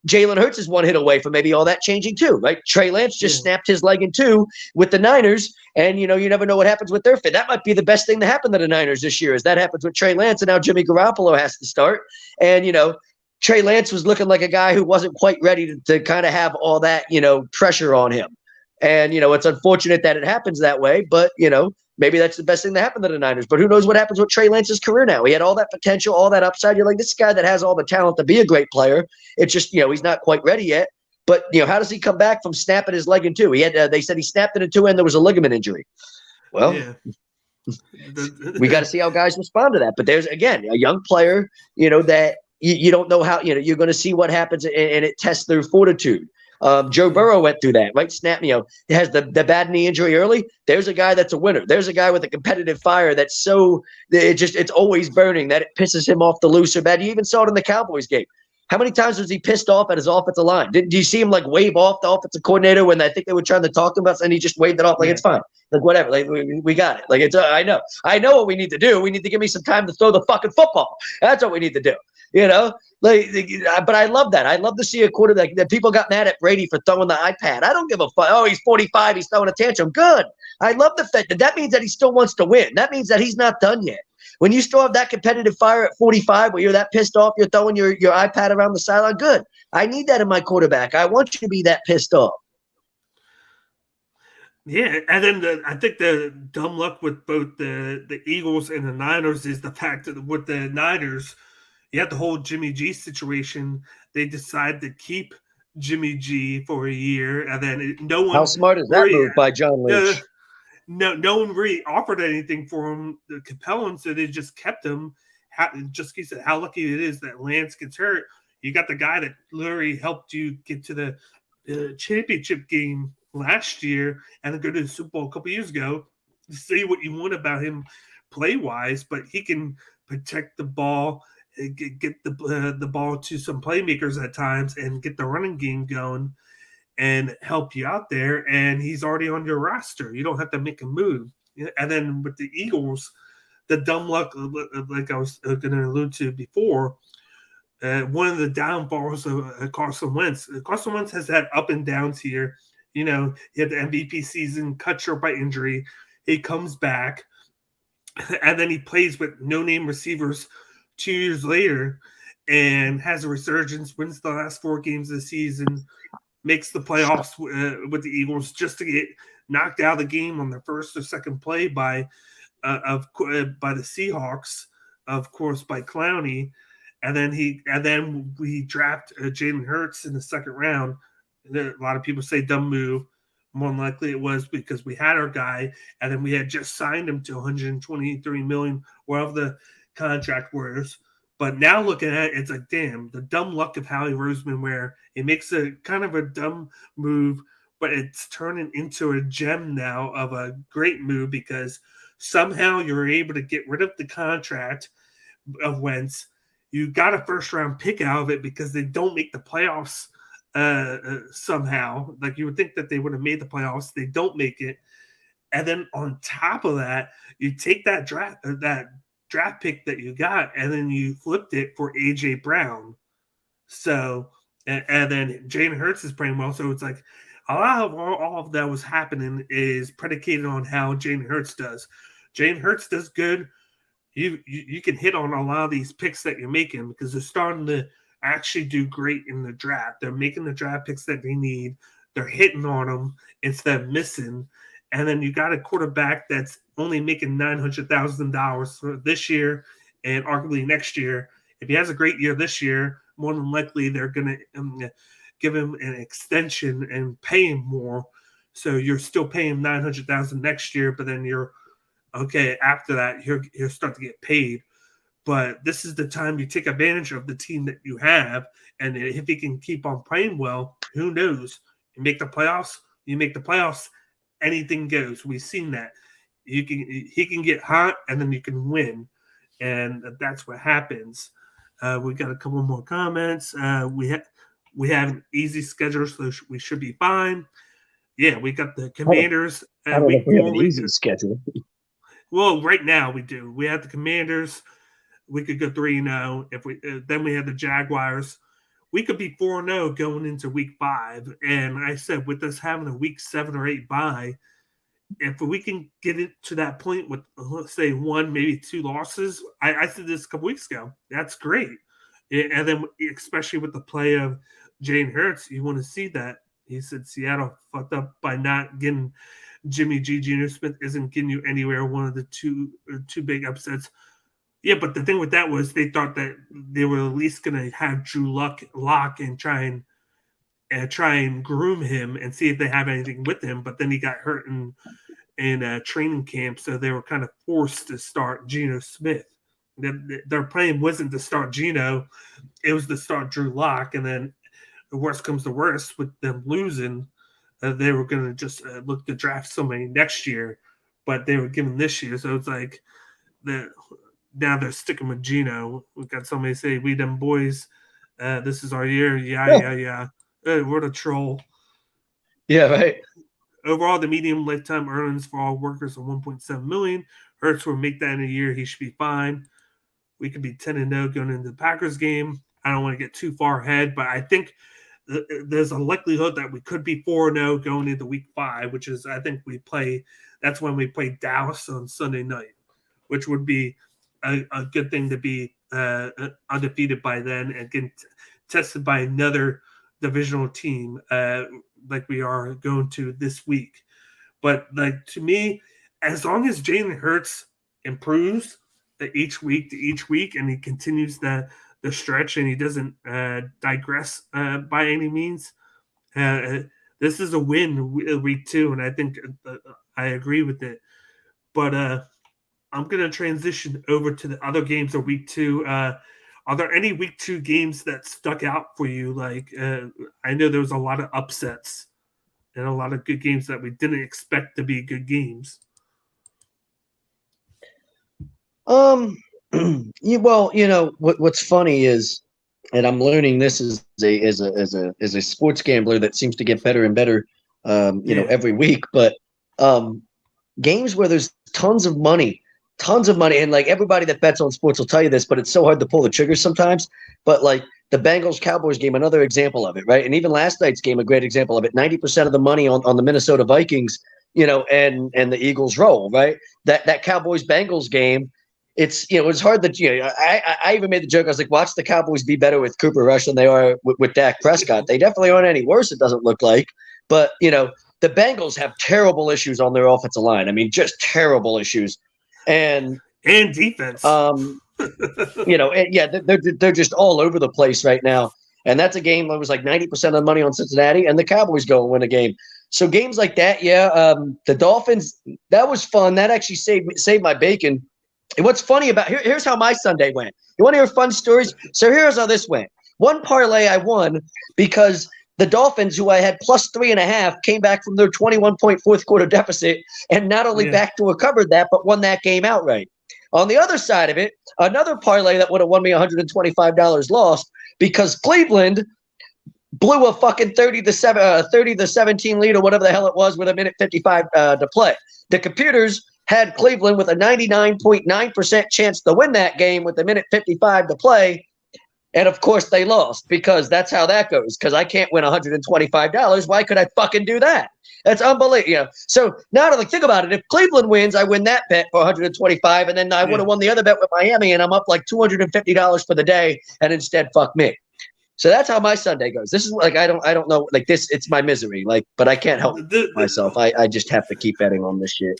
Jalen Hurts is one hit away from maybe all that changing too, right? Trey Lance just snapped his leg in two with the Niners, and you never know what happens with their fit. That might be the best thing to happen to the Niners this year, is that happens with Trey Lance, and now Jimmy Garoppolo has to start. And Trey Lance was looking like a guy who wasn't quite ready to kind of have all that pressure on him. And it's unfortunate that it happens that way, but maybe that's the best thing to happen to the Niners. But who knows what happens with Trey Lance's career now? He had all that potential, all that upside. You're like, this guy that has all the talent to be a great player. It's just, he's not quite ready yet. But, how does he come back from snapping his leg in two? He had, they said he snapped it in two and there was a ligament injury. Well, we got to see how guys respond to that. But there's, again, a young player, that you don't know how, you're going to see what happens, and it tests their fortitude. Joe Burrow went through that, right? Has the bad knee injury early. There's a guy that's a winner. There's a guy with a competitive fire that's it's always burning, that it pisses him off the loose or bad. You even saw it in the Cowboys game. How many times was he pissed off at his offensive line? Did you see him wave off the offensive coordinator when I think they were trying to talk to him about, and he just waved it off it's fine, whatever, we got it. It's I know what we need to do. We need to give me some time to throw the fucking football. That's what we need to do. But I love that. I love to see a quarterback that people got mad at Brady for throwing the iPad. I don't give a fuck. Oh, he's 45. He's throwing a tantrum. Good. I love the fact that means that he still wants to win. That means that he's not done yet. When you still have that competitive fire at 45, where you're that pissed off, you're throwing your iPad around the sideline. Good. I need that in my quarterback. I want you to be that pissed off. Yeah, and then I think the dumb luck with both the Eagles and the Niners is the fact that with the Niners, you have the whole Jimmy G situation. They decide to keep Jimmy G for a year, and then no one. How smart is that move by John Lynch? No one really offered anything for him to compel him, so they just kept him. Just he said how lucky it is that Lance gets hurt. You got the guy that literally helped you get to the championship game last year and go to the Super Bowl a couple years ago. Say what you want about him play-wise, but he can protect the ball, get the ball to some playmakers at times, and get the running game going and help you out there. And he's already on your roster. You don't have to make a move. And then with the Eagles, the dumb luck, like I was going to allude to before, one of the downfalls of Carson Wentz. Carson Wentz has had up and downs here. He had the MVP season cut short by injury. He comes back, and then he plays with no-name receivers 2 years later and has a resurgence, wins the last 4 games of the season, makes the playoffs with the Eagles, just to get knocked out of the game on the first or second play by the Seahawks, of course, by Clowney. And then we draft Jalen Hurts in the second round. A lot of people say dumb move. More than likely it was because we had our guy, and then we had just signed him to $123 million, wherever the contract was. But now looking at it, it's like, damn, the dumb luck of Howie Roseman, where it makes a kind of a dumb move, but it's turning into a gem now of a great move, because somehow you're able to get rid of the contract of Wentz. You got a first-round pick out of it because they don't make the playoffs somehow. Like, you would think that they would have made the playoffs. They don't make it. And then on top of that, you take that draft pick that you got, and then you flipped it for A.J. Brown. So, and then Jalen Hurts is playing well. So it's like a lot of all of that was happening is predicated on how Jalen Hurts does. Jalen Hurts does good. You can hit on a lot of these picks that you're making, because they're starting to actually do great in the draft. They're making the draft picks that they need. They're hitting on them instead of missing. And then you got a quarterback that's only making $900,000 for this year and arguably next year. If he has a great year this year, more than likely they're going to give him an extension and pay him more. So you're still paying $900,000 next year, but then you're okay. After that, you'll start to get paid. But this is the time you take advantage of the team that you have, and if he can keep on playing well, who knows? You make the playoffs. Anything goes. We've seen that. He can get hot, and then you can win, and that's what happens. We got a couple more comments. We have an easy schedule, so we should be fine. Yeah, we got the Commanders. I don't know if we have an easy schedule. Well, right now we do. We have the Commanders. We could go 3-0 if we. Then we have the Jaguars. We could be 4-0 going into week 5. And I said, with us having a week 7 or 8 bye, if we can get it to that point with, let's say, 1, maybe 2 losses, I said this a couple weeks ago. That's great. And then, especially with the play of Jalen Hurts, you want to see that. He said Seattle fucked up by not getting Jimmy G. Jr. Smith isn't getting you anywhere. One of the two big upsets. Yeah, but the thing with that was they thought that they were at least going to have Drew Lock and try and groom him and see if they have anything with him. But then he got hurt in training camp, so they were kind of forced to start Geno Smith. Their plan wasn't to start Geno; it was to start Drew Lock, and then the worst comes to worst with them losing. They were going to just look to draft somebody next year, but they were given this year, so it's like now they're sticking with Geno. We got somebody say, "We them boys, this is our year." Yeah. What a troll. Yeah, right. Overall, the median lifetime earnings for all workers are $1.7 million. Hurts will make that in a year. He should be fine. We could be 10-0 going into the Packers game. I don't want to get too far ahead, but I think there's a likelihood that we could be 4-0 going into week 5, which is, I think that's when we play Dallas on Sunday night, which would be a good thing to be undefeated by then and get tested by another divisional team like we are going to this week. But like, to me, as long as Jalen Hurts improves each week to each week and he continues the stretch and he doesn't digress by any means, this is a win week 2, and I think I agree with it. But I'm going to transition over to the other games of week 2. Are there any week 2 games that stuck out for you? Like, I know there was a lot of upsets and a lot of good games that we didn't expect to be good games. Well, what's funny is, and I'm learning this as a sports gambler that seems to get better and better, every week. But games where there's tons of money, and like everybody that bets on sports will tell you this, but it's so hard to pull the trigger sometimes. But like the Bengals-Cowboys game, another example of it, right? And even last night's game, a great example of it. 90% of the money on the Minnesota Vikings, and the Eagles roll, right? That Cowboys-Bengals game. It's it's hard that I even made the joke. I was like, watch the Cowboys be better with Cooper Rush than they are with Dak Prescott. They definitely aren't any worse. It doesn't look like, but the Bengals have terrible issues on their offensive line. I mean, just terrible issues, and defense. They're just all over the place right now. And that's a game that was like 90% of the money on Cincinnati, and the Cowboys go and win a game. So games like that, the Dolphins, that was fun. That actually saved my bacon. And what's funny about here's how my Sunday went. You want to hear fun stories? So here's how this went. One parlay I won because the Dolphins, who I had plus 3.5, came back from their 21-point fourth quarter deficit and not only back to recovered that, but won that game outright. On the other side of it, another parlay that would have won me $125 lost because Cleveland blew a fucking 30-17 lead or whatever the hell it was with 1:55 to play. The computers had Cleveland with a 99.9% chance to win that game with 1:55 to play. And of course they lost because that's how that goes. Because I can't win $125. Why could I fucking do that? That's unbelievable. So now to think about it, if Cleveland wins, I win that bet for $125, and then I would have won the other bet with Miami, and I'm up like $250 for the day, and instead, fuck me. So that's how my Sunday goes. This is like I don't know, like this. It's my misery, but I can't help myself. I just have to keep betting on this shit.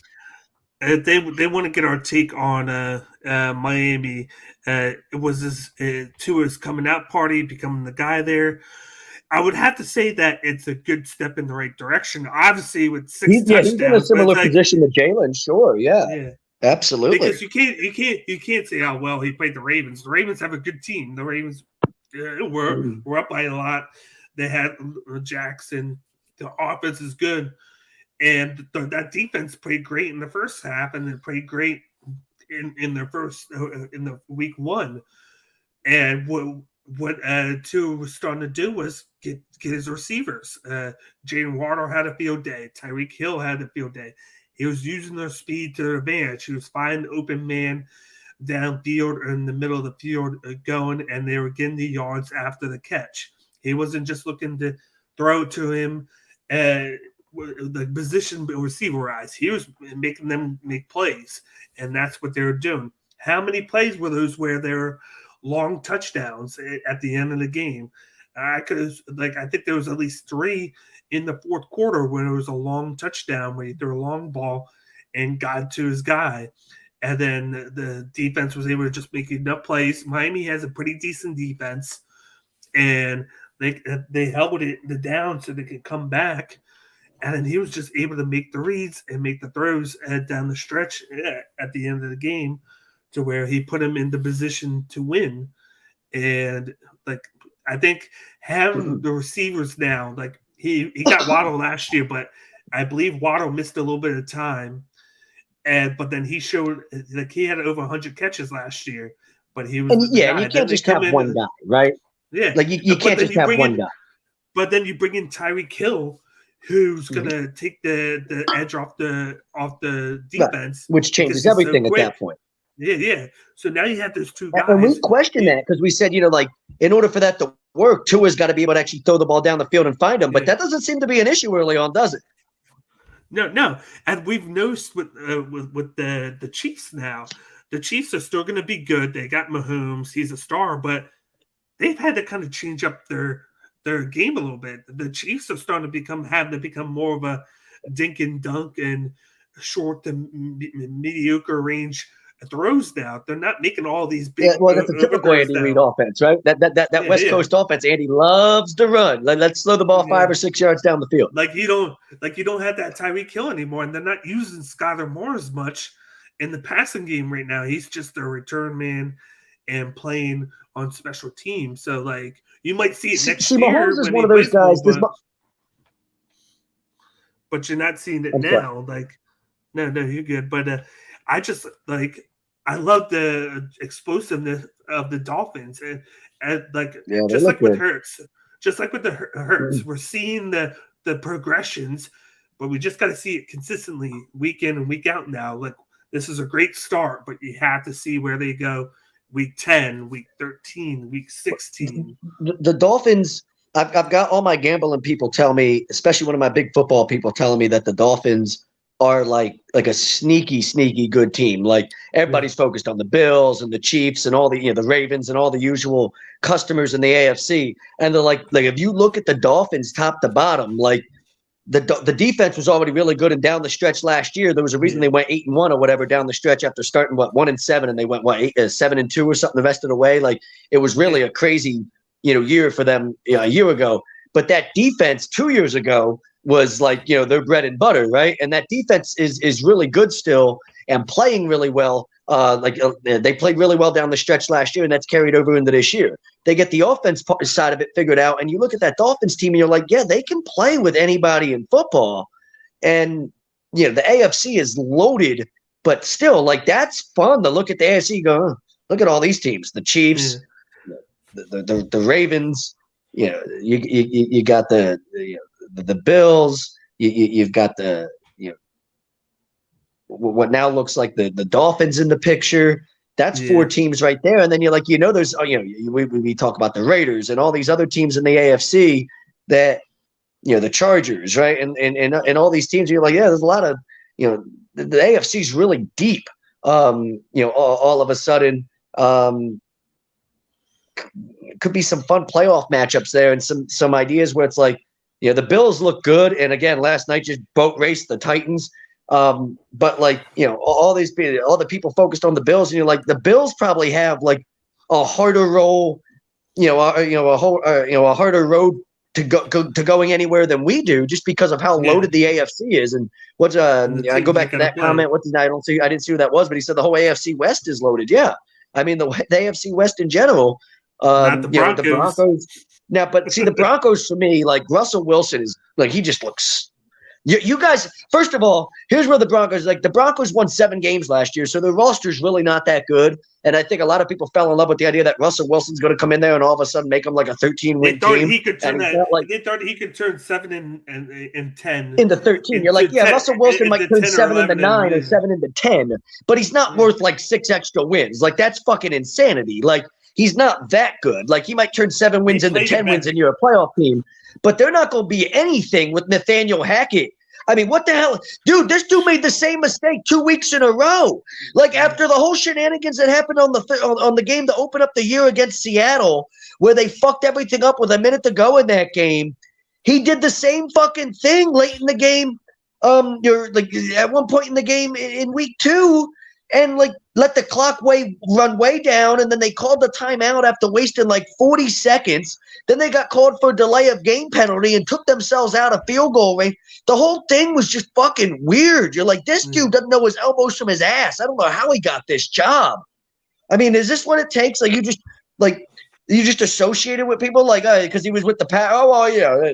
They want to get our take on Miami. It was this Tua's coming out party, becoming the guy there. I would have to say that it's a good step in the right direction. Obviously, with 6 touchdowns, he's in a similar position to Jalen. Sure, yeah, absolutely. Because you can't say how well he played the Ravens. The Ravens have a good team. The Ravens were up by a lot. They had Jackson. The offense is good. And that defense played great in the first half, and it played great in the week 1. And what Tua was starting to do was get his receivers. Jalen Waddle had a field day. Tyreek Hill had a field day. He was using their speed to their advantage. He was finding open man downfield or in the middle of the field going, and they were getting the yards after the catch. He wasn't just looking to throw it to him the position receiver-wise. He was making them make plays, and that's what they were doing. How many plays were those where they were long touchdowns at the end of the game? I think there was at least 3 in the fourth quarter when it was a long touchdown where he threw a long ball and got to his guy. And then the defense was able to just make enough plays. Miami has a pretty decent defense, and they held it down so they could come back. And then he was just able to make the reads and make the throws down the stretch at the end of the game to where he put him in the position to win. And I think having the receivers now, he got Waddle last year, but I believe Waddle missed a little bit of time. But then he showed he had over 100 catches last year, but he was and you can't just have one guy, right? Yeah, you can't just have one guy. But then you bring in Tyreek Hill, who's gonna take the edge off the defense, right. Which changes everything at that point. Yeah. So now you have those 2 guys, and we questioned that because we said, in order for that to work, Tua's got to be able to actually throw the ball down the field and find him. But that doesn't seem to be an issue early on, does it? No, and we've noticed with the Chiefs now, the Chiefs are still going to be good. They got Mahomes; he's a star, but they've had to kind of change up their game a little bit. The Chiefs are starting to become more of a dink and dunk and short to mediocre range throws now. They're not making all these big. Yeah, well, that's a typical Andy Reid offense, right? That West Coast offense. Andy loves to run. Let's slow the ball 5 or 6 yards down the field. You don't have that Tyreek Hill anymore, and they're not using Skyler Moore as much in the passing game right now. He's just a return man and playing on special teams. So you might see it next year. Mahomes is one of those guys. But you're not seeing it now. No, you're good. But I just I love the explosiveness of the Dolphins, and just like with Hurts, we're seeing the progressions, but we just got to see it consistently week in and week out now. This is a great start, but you have to see where they go week 10, week 13, week 16. The Dolphins. I've got all my gambling people tell me, especially one of my big football people telling me that the Dolphins are like a sneaky good team. Everybody's focused on the Bills and the Chiefs and all the the Ravens and all the usual customers in the AFC. And they're like if you look at the Dolphins top to bottom, the defense was already really good, and down the stretch last year there was a reason they went 8-1 or whatever down the stretch after starting 1-7, and they went 7-2 or something the rest of the way. It was really a crazy year for them a year ago. But that defense 2 years ago was their bread and butter, right? And that defense is really good still and playing really well. They played really well down the stretch last year, and that's carried over into this year. They get the offense side of it figured out, and you look at that Dolphins team, and you're like, yeah, they can play with anybody in football. And the AFC is loaded, but still, that's fun to look at the AFC and go, look at all these teams, the Chiefs, the Ravens. You got the Bills. You've got the what now looks like the Dolphins in the picture. That's 4 teams right there, and then you're there's we talk about the Raiders and all these other teams in the AFC that the Chargers, right, and all these teams. You're like, yeah, there's a lot of the AFC is really deep. All of a sudden. Could be some fun playoff matchups there, and some ideas where it's the Bills look good, and again last night just boat raced the Titans. But all the people focused on the Bills, and you're the Bills probably have a harder role, a harder road to going anywhere than we do, just because of how loaded the AFC is. And what's I go back to that comment. I didn't see who that was, but he said the whole AFC West is loaded. Yeah, I mean the AFC West in general. Not the Broncos. The Broncos. Now, but see, the Broncos for me, Russell Wilson is he just looks You guys, first of all, here's where the Broncos won 7 games last year, so their roster's really not that good. And I think a lot of people fell in love with the idea that Russell Wilson's going to come in there and all of a sudden make them like a 13-win team. They thought he could turn 7 and 10 into 13. You're like, 10, Russell Wilson might turn 7 into 9 or 7 into 10, but he's not worth like 6 extra wins. Like, that's fucking insanity. Like, he's not that good. Like, he might turn 7 wins into 10 wins and you're a playoff team, but they're not going to be anything with Nathaniel Hackett. I mean, what the hell? Dude, this dude made the same mistake 2 weeks in a row. Like, after the whole shenanigans that happened on the game to open up the year against Seattle, where they fucked everything up with a minute to go in that game, he did the same fucking thing late in the game. You're like at one point in the game in week 2, and like let the clock run way down, and then they called the timeout after wasting like 40 seconds. Then they got called for a delay of game penalty and took themselves out of field goal range. The whole thing was just fucking weird. You're like, this dude doesn't know his elbows from his ass. I don't know how he got this job. I mean, is this what it takes? Like, you just associated with people like, because he was with the Pat. Oh, well, yeah.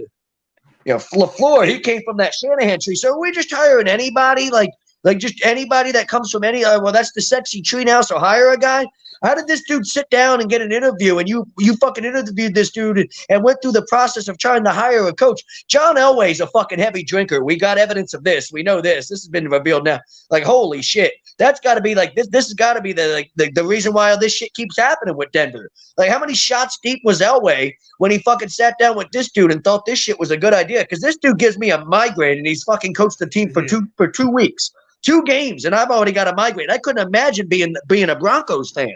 You know, LaFleur, he came from that Shanahan tree. So are we just hiring anybody? Like just anybody that comes from any, well, that's the sexy tree now, so hire a guy. How did this dude sit down and get an interview, and you fucking interviewed this dude and went through the process of trying to hire a coach? John Elway's a fucking heavy drinker. We got evidence of this. We know this. This has been revealed now. Like, holy shit. That's got to be like this. This has got to be the reason why all this shit keeps happening with Denver. Like, how many shots deep was Elway when he fucking sat down with this dude and thought this shit was a good idea? Because this dude gives me a migraine, and he's fucking coached the team for 2 weeks. 2 games, and I've already got a migraine. I couldn't imagine being a Broncos fan.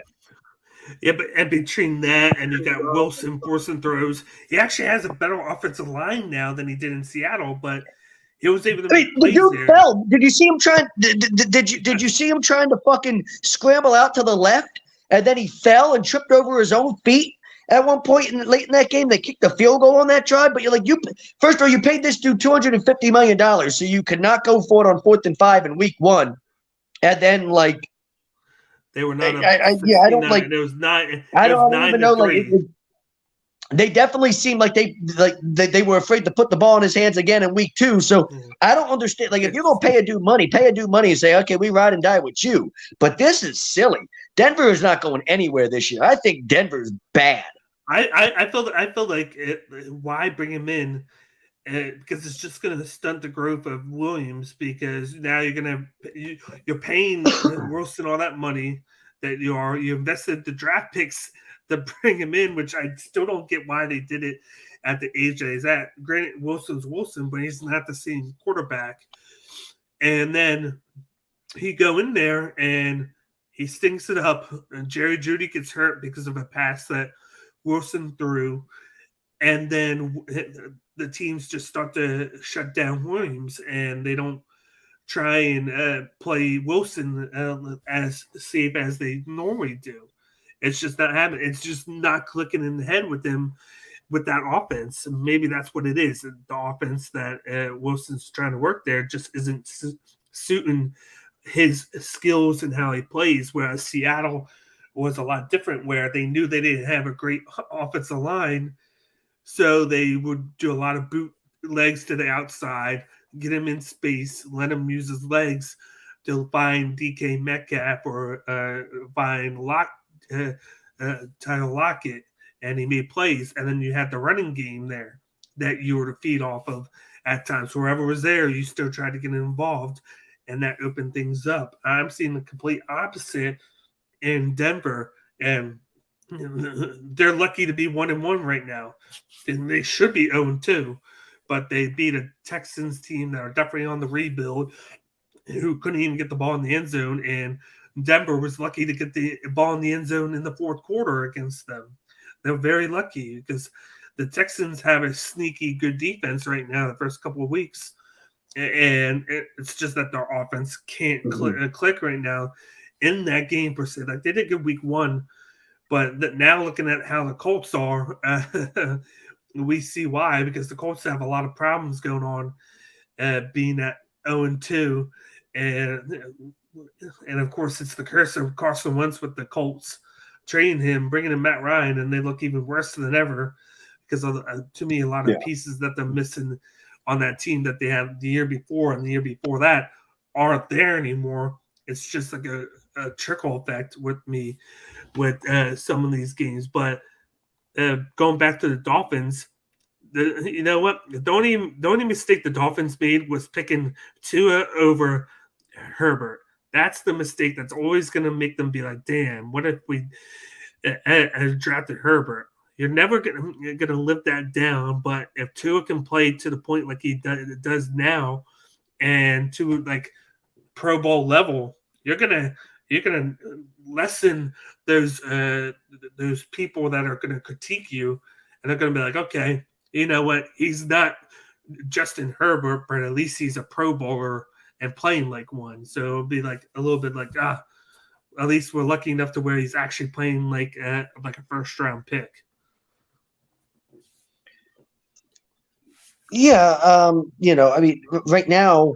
Yeah, but and between that and you got Wilson forcing throws, he actually has a better offensive line now than he did in Seattle. But he was able to. The dude fell. Did you see him trying? Did you see him trying to fucking scramble out to the left, and then he fell and tripped over his own feet? At one point late in that game, they kicked a field goal on that drive. But you're like, first of all, you paid this dude $250 million, so you could not go for it on 4th and 5 in week 1, and then like they were not. I don't like. It was 9. I don't even know. Like, they definitely seemed like they were afraid to put the ball in his hands again in week 2. So I don't understand. Like, if you're gonna pay a dude money and say, okay, we ride and die with you. But this is silly. Denver is not going anywhere this year. I think Denver's bad. I feel like why bring him in? Because it's just going to stunt the growth of Williams. Because now you're paying Wilson all that money that you invested the draft picks to bring him in, which I still don't get why they did it at the age that he's at. Granted, Wilson's Wilson, but he's not the same quarterback. And then he go in there and he stinks it up. And Jerry Jeudy gets hurt because of a pass that Wilson threw, and then the teams just start to shut down Williams, and they don't try and play Wilson as safe as they normally do. It's just not happening. It's just not clicking in the head with them with that offense. And maybe that's what it is. The offense that Wilson's trying to work there just isn't suiting his skills and how he plays, whereas Seattle was a lot different, where they knew they didn't have a great offensive line, so they would do a lot of boot legs to the outside, get him in space, let him use his legs to find DK Metcalf or find Tyler Lockett, and he made plays. And then you had the running game there that you were to feed off of at times. Whoever was there, you still tried to get involved, and that opened things up. I'm seeing the complete opposite in Denver, and they're lucky to be 1-1 right now, and they should be 0-2, but they beat a Texans team that are definitely on the rebuild, who couldn't even get the ball in the end zone, and Denver was lucky to get the ball in the end zone in the 4th quarter against them. They're very lucky because the Texans have a sneaky good defense right now the first couple of weeks, and it's just that their offense can't click right now in that game per se. Like, they did good week 1, but now looking at how the Colts are, we see why, because the Colts have a lot of problems going on, being at 0-2, and of course it's the curse of Carson Wentz with the Colts trading him, bringing in Matt Ryan, and they look even worse than ever because of, to me, a lot of pieces that they're missing on that team that they had the year before and the year before that aren't there anymore. It's just like a trickle effect with me with some of these games. But going back to the Dolphins, you know what? The only mistake the Dolphins made was picking Tua over Herbert. That's the mistake that's always going to make them be like, damn, what if we drafted Herbert? You're never gonna live that down. But if Tua can play to the point like he does now, and to like Pro Bowl level, you're gonna lessen those people that are gonna critique you, and they're gonna be like, okay, you know what? He's not Justin Herbert, but at least he's a Pro Bowler and playing like one. So it'll be like a little bit like at least we're lucky enough to where he's actually playing like a first round pick. Yeah, you know, I mean, right now,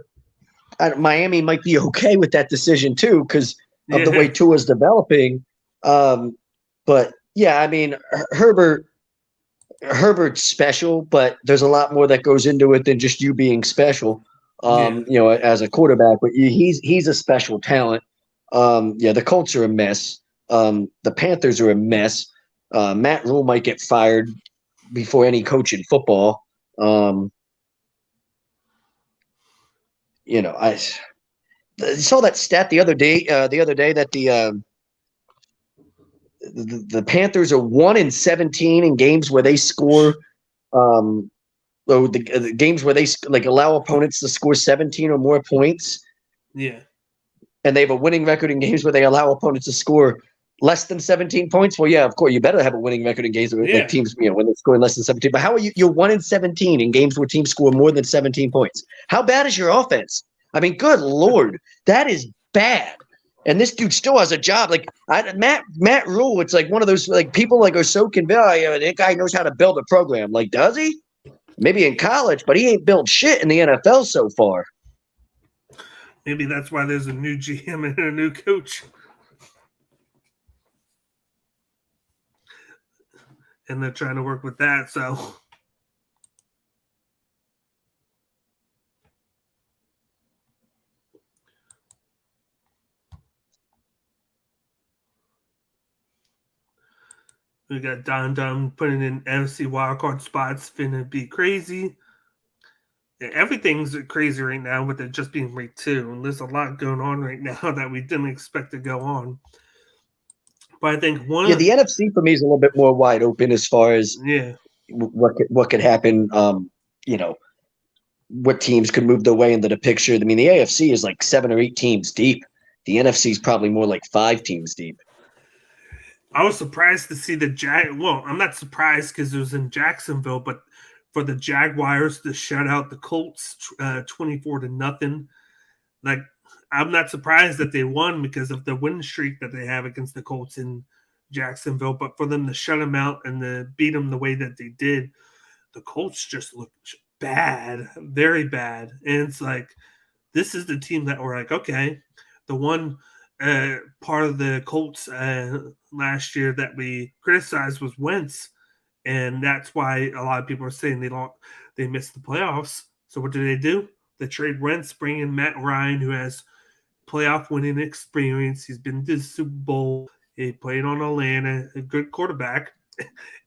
Miami might be okay with that decision too because of the way Tua's developing. But yeah, I mean, Herbert's special, but there's a lot more that goes into it than just you being special. You know, as a quarterback, but he's a special talent. Yeah, the Colts are a mess. The Panthers are a mess. Matt Rule might get fired before any coach in football. You know, I saw that stat the other day that the Panthers are 1-17 in games where they score the games where they like allow opponents to score 17 or more points. Yeah. And they have a winning record in games where they allow opponents to score less than 17 points. Well, yeah, of course, you better have a winning record in games where like teams, you know, when they're scoring less than 17. But how are you? You're 1-17 in games where teams score more than 17 points. How bad is your offense? I mean, good Lord, that is bad. And this dude still has a job. Like Matt Rule, it's like one of those like people like are so convinced. Oh, yeah, that guy knows how to build a program. Like, does he? Maybe in college, but he ain't built shit in the NFL so far. Maybe that's why there's a new GM and a new coach. And they're trying to work with that, so. We got Don putting in NFC wildcard spots, finna be crazy. Yeah, everything's crazy right now with it just being week 2. And there's a lot going on right now that we didn't expect to go on. But I think the NFC for me is a little bit more wide open as far as what could happen. You know, what teams could move their way into the picture. I mean, the AFC is like 7 or 8 teams deep. The NFC is probably more like 5 teams deep. I was surprised to see well, I'm not surprised because it was in Jacksonville, but for the Jaguars to shut out the Colts 24-0. Like, I'm not surprised that they won because of the win streak that they have against the Colts in Jacksonville. But for them to shut them out and to beat them the way that they did, the Colts just looked bad, very bad. And it's like, this is the team that we're like, okay, the one part of the Colts last year that we criticized was Wentz. And that's why a lot of people are saying they missed the playoffs. So what do? They trade Wentz, bring in Matt Ryan, who has playoff winning experience. He's been to the Super Bowl. He played on Atlanta, a good quarterback.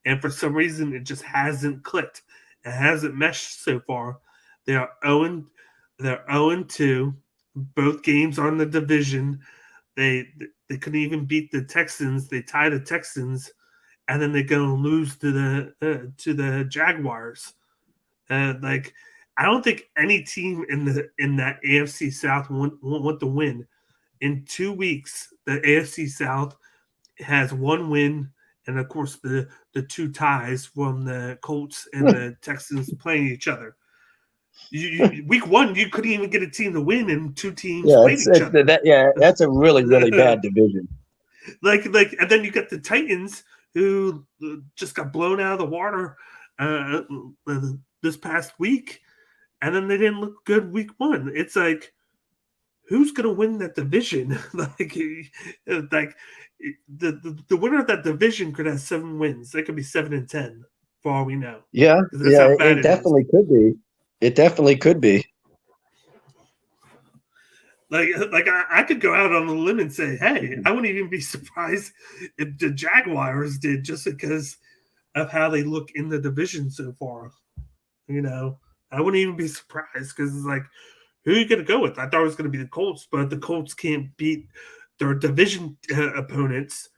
And for some reason, it just hasn't clicked. It hasn't meshed so far. They are 0-2. Both games are in the division. They couldn't even beat the Texans. They tie the Texans, and then they go and lose to the Jaguars. Like, I don't think any team in that AFC South want to win. In 2 weeks, the AFC South has 1 win, and of course the 2 ties from the Colts and the Texans playing each other. Week 1, you couldn't even get a team to win, and 2 teams played each other. That's a really, really bad division. Like, and then you got the Titans, who just got blown out of the water this past week, and then they didn't look good week 1. It's like, who's going to win that division? like the winner of that division could have 7 wins. They could be 7-10 for all we know. Yeah, it definitely could be. It definitely could be. Like I could go out on a limb and say, hey, I wouldn't even be surprised if the Jaguars did, just because of how they look in the division so far. You know, I wouldn't even be surprised, because it's like, who are you going to go with? I thought it was going to be the Colts, but the Colts can't beat their division opponents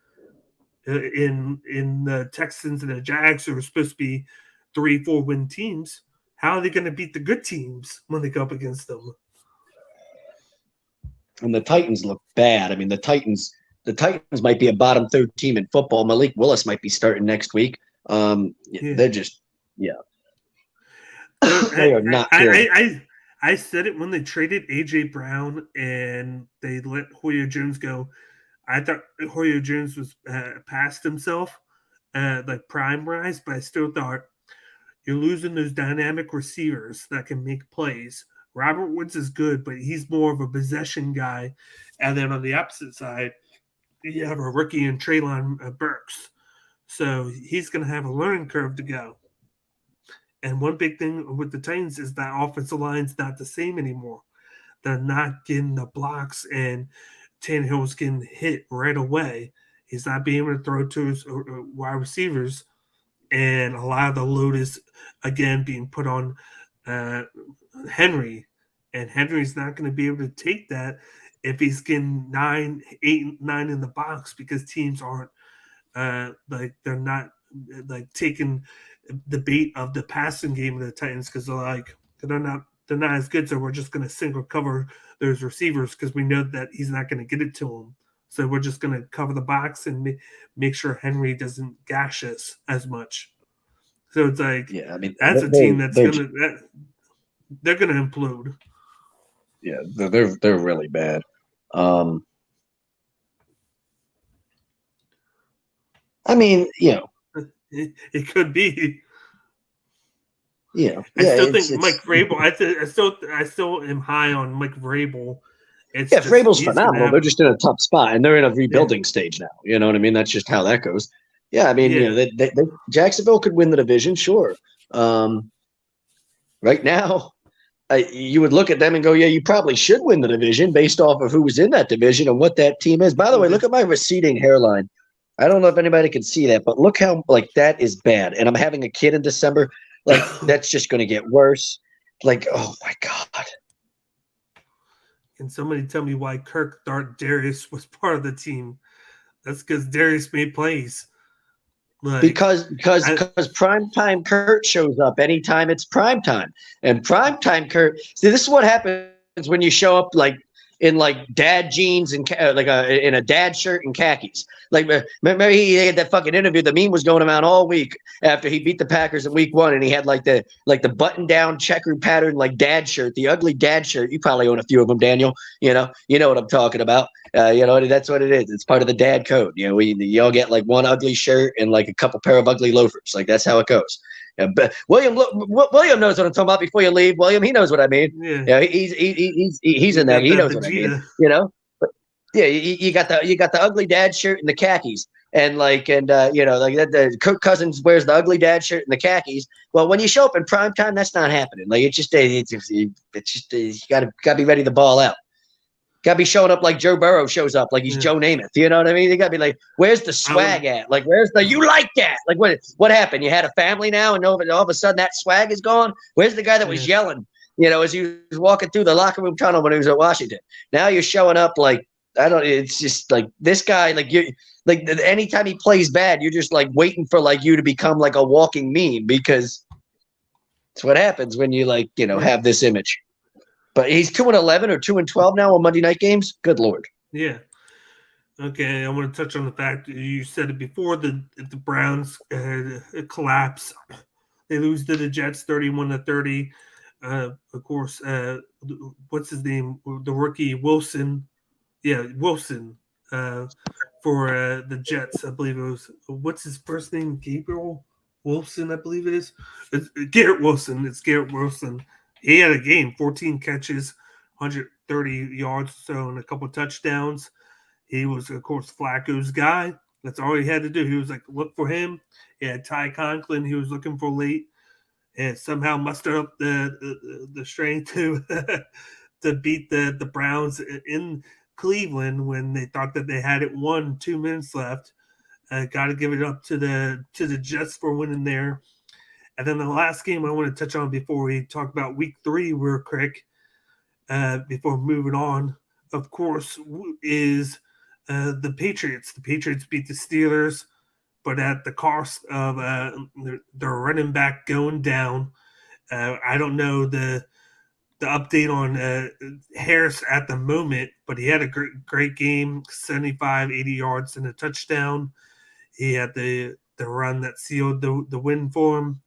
in the Texans and the Jags, who are supposed to be 3-4 win teams. How are they going to beat the good teams when they go up against them? And the Titans look bad. I mean, the Titans might be a bottom third team in football. Malik Willis might be starting next week. They're just, they are not good. I said it when they traded AJ Brown and they let Julio Jones go. I thought Julio Jones was past himself, like prime rise, but I still thought you're losing those dynamic receivers that can make plays. Robert Woods is good, but he's more of a possession guy. And then on the opposite side, you have a rookie in Treylon Burks. So he's going to have a learning curve to go. And one big thing with the Titans is that offensive line's not the same anymore. They're not getting the blocks, and Tannehill's getting hit right away. He's not being able to throw to his wide receivers. And a lot of the load is, again, being put on Henry. And Henry's not going to be able to take that if he's getting 8, 9 in the box, because teams aren't they're not like taking the bait of the passing game of the Titans, because they're not as good. So we're just going to single cover those receivers, because we know that he's not going to get it to them. So we're just going to cover the box and make sure Henry doesn't gash us as much. So it's like, that's a team that's they're going to implode. Yeah, they're really bad. I mean, it could be. Yeah, I still think Mike Vrabel. I still am high on Mike Vrabel. Vrabel's phenomenal. They're just in a tough spot, and they're in a rebuilding stage now. You know what I mean? That's just how that goes. Yeah, I mean, they Jacksonville could win the division, sure. Right now, you would look at them and go, yeah, you probably should win the division based off of who was in that division and what that team is. By the way, look at my receding hairline. I don't know if anybody can see that, but look how that is bad. And I'm having a kid in December. That's just going to get worse. Oh my God. Can somebody tell me why Kirk thought Darius was part of the team? That's because Darius made plays. Because primetime Kurt shows up anytime it's primetime. And primetime Kurt, see, this is what happens when you show up in dad jeans and in a dad shirt and khakis. Remember he had that fucking interview. The meme was going around all week after he beat the Packers in week 1, and he had the button down checkered pattern dad shirt, the ugly dad shirt. You probably own a few of them, Daniel. You know what I'm talking about. That's what it is. It's part of the dad code. You all get one ugly shirt and a couple pair of ugly loafers. That's how it goes. But William knows what I'm talking about. Before you leave, William, he knows what I mean. Yeah, he's in there. He knows what I mean. But yeah, you got the ugly dad shirt and the khakis, and the Kirk Cousins wears the ugly dad shirt and the khakis. Well, when you show up in prime time, that's not happening. You got to be ready to ball out. Got to be showing up like Joe Burrow shows up, like he's Joe Namath. You know what I mean? They got to be where's the swag at? Where's the you like that? What happened? You had a family now, and all of a sudden that swag is gone? Where's the guy that was yelling, as he was walking through the locker room tunnel when he was at Washington? Now you're showing up it's just this guy, anytime he plays bad, you're just waiting for you to become a walking meme, because it's what happens when you have this image. But he's 2-11 or 2-12 now on Monday night games. Good Lord. Yeah. Okay, I want to touch on the fact that you said it before. The Browns collapse. They lose to the Jets 31-30. Of course, what's his name? The rookie Wilson. Yeah, Wilson for the Jets. I believe it was. What's his first name? Gabriel Wilson, I believe it is. It's Garrett Wilson. It's Garrett Wilson. He had a game, 14 catches, 130 yards or so, and a couple touchdowns. He was, of course, Flacco's guy. That's all he had to do. He was look for him. He had Ty Conklin he was looking for late. and somehow mustered up the strength to to beat the Browns in Cleveland when they thought that they had it won. 2 minutes left. Got to give it up to the Jets for winning there. And then the last game I want to touch on before we talk about Week 3 real quick, before moving on, of course, is the Patriots. The Patriots beat the Steelers, but at the cost of their running back going down. I don't know the update on Harris at the moment, but he had a great game, 75, 80 yards and a touchdown. He had the run that sealed the win for him,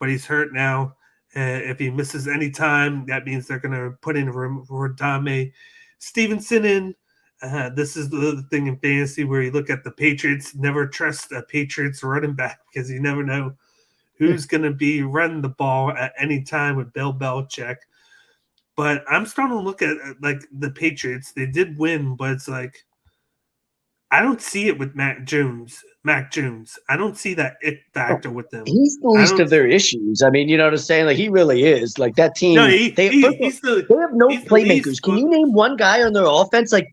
but he's hurt now. If he misses any time, that means they're going to put in Rodame Stevenson in. This is the thing in fantasy where you look at the Patriots, never trust a Patriots running back because you never know who's going to be running the ball at any time with Bill Belichick. But I'm starting to look at like the Patriots. They did win, but it's like I don't see it with Mac Jones. I don't see that it factor with them. He's the least of their issues. I mean, you know what I'm saying? Like he really is. Like that team. No, they have no playmakers. Can you name one guy on their offense? Who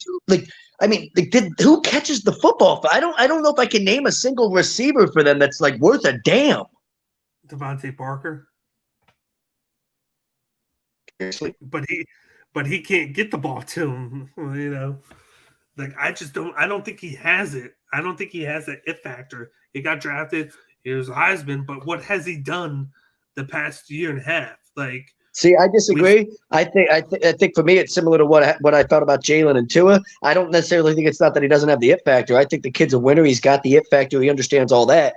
catches the football? I don't know if I can name a single receiver for them that's like worth a damn. Devontae Parker. Seriously. But he can't get the ball to him, you know. Like I don't think he has it. I don't think he has that it factor. He got drafted. He was Heisman, but what has he done the past year and a half? Like, see, I disagree. I think for me it's similar to what I thought about Jalen and Tua. I don't necessarily think it's not that he doesn't have the it factor. I think the kid's a winner. He's got the it factor. He understands all that.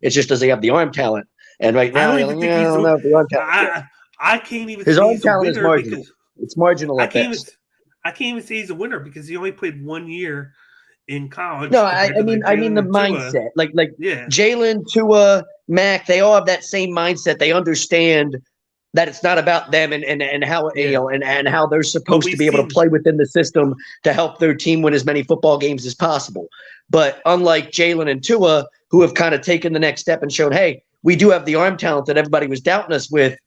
It's just does he have the arm talent? And right now, I don't know if the arm talent. I can't even. His say own he's talent a is winner marginal. It's marginal at best. I can't even say he's a winner because he only played 1 year in college. No, I mean the mindset. Like yeah. Jalen, Tua, Mac, they all have that same mindset. They understand that it's not about them and how and how they're supposed to be able to play within the system to help their team win as many football games as possible. But unlike Jalen and Tua, who have kind of taken the next step and shown, hey, we do have the arm talent that everybody was doubting us with.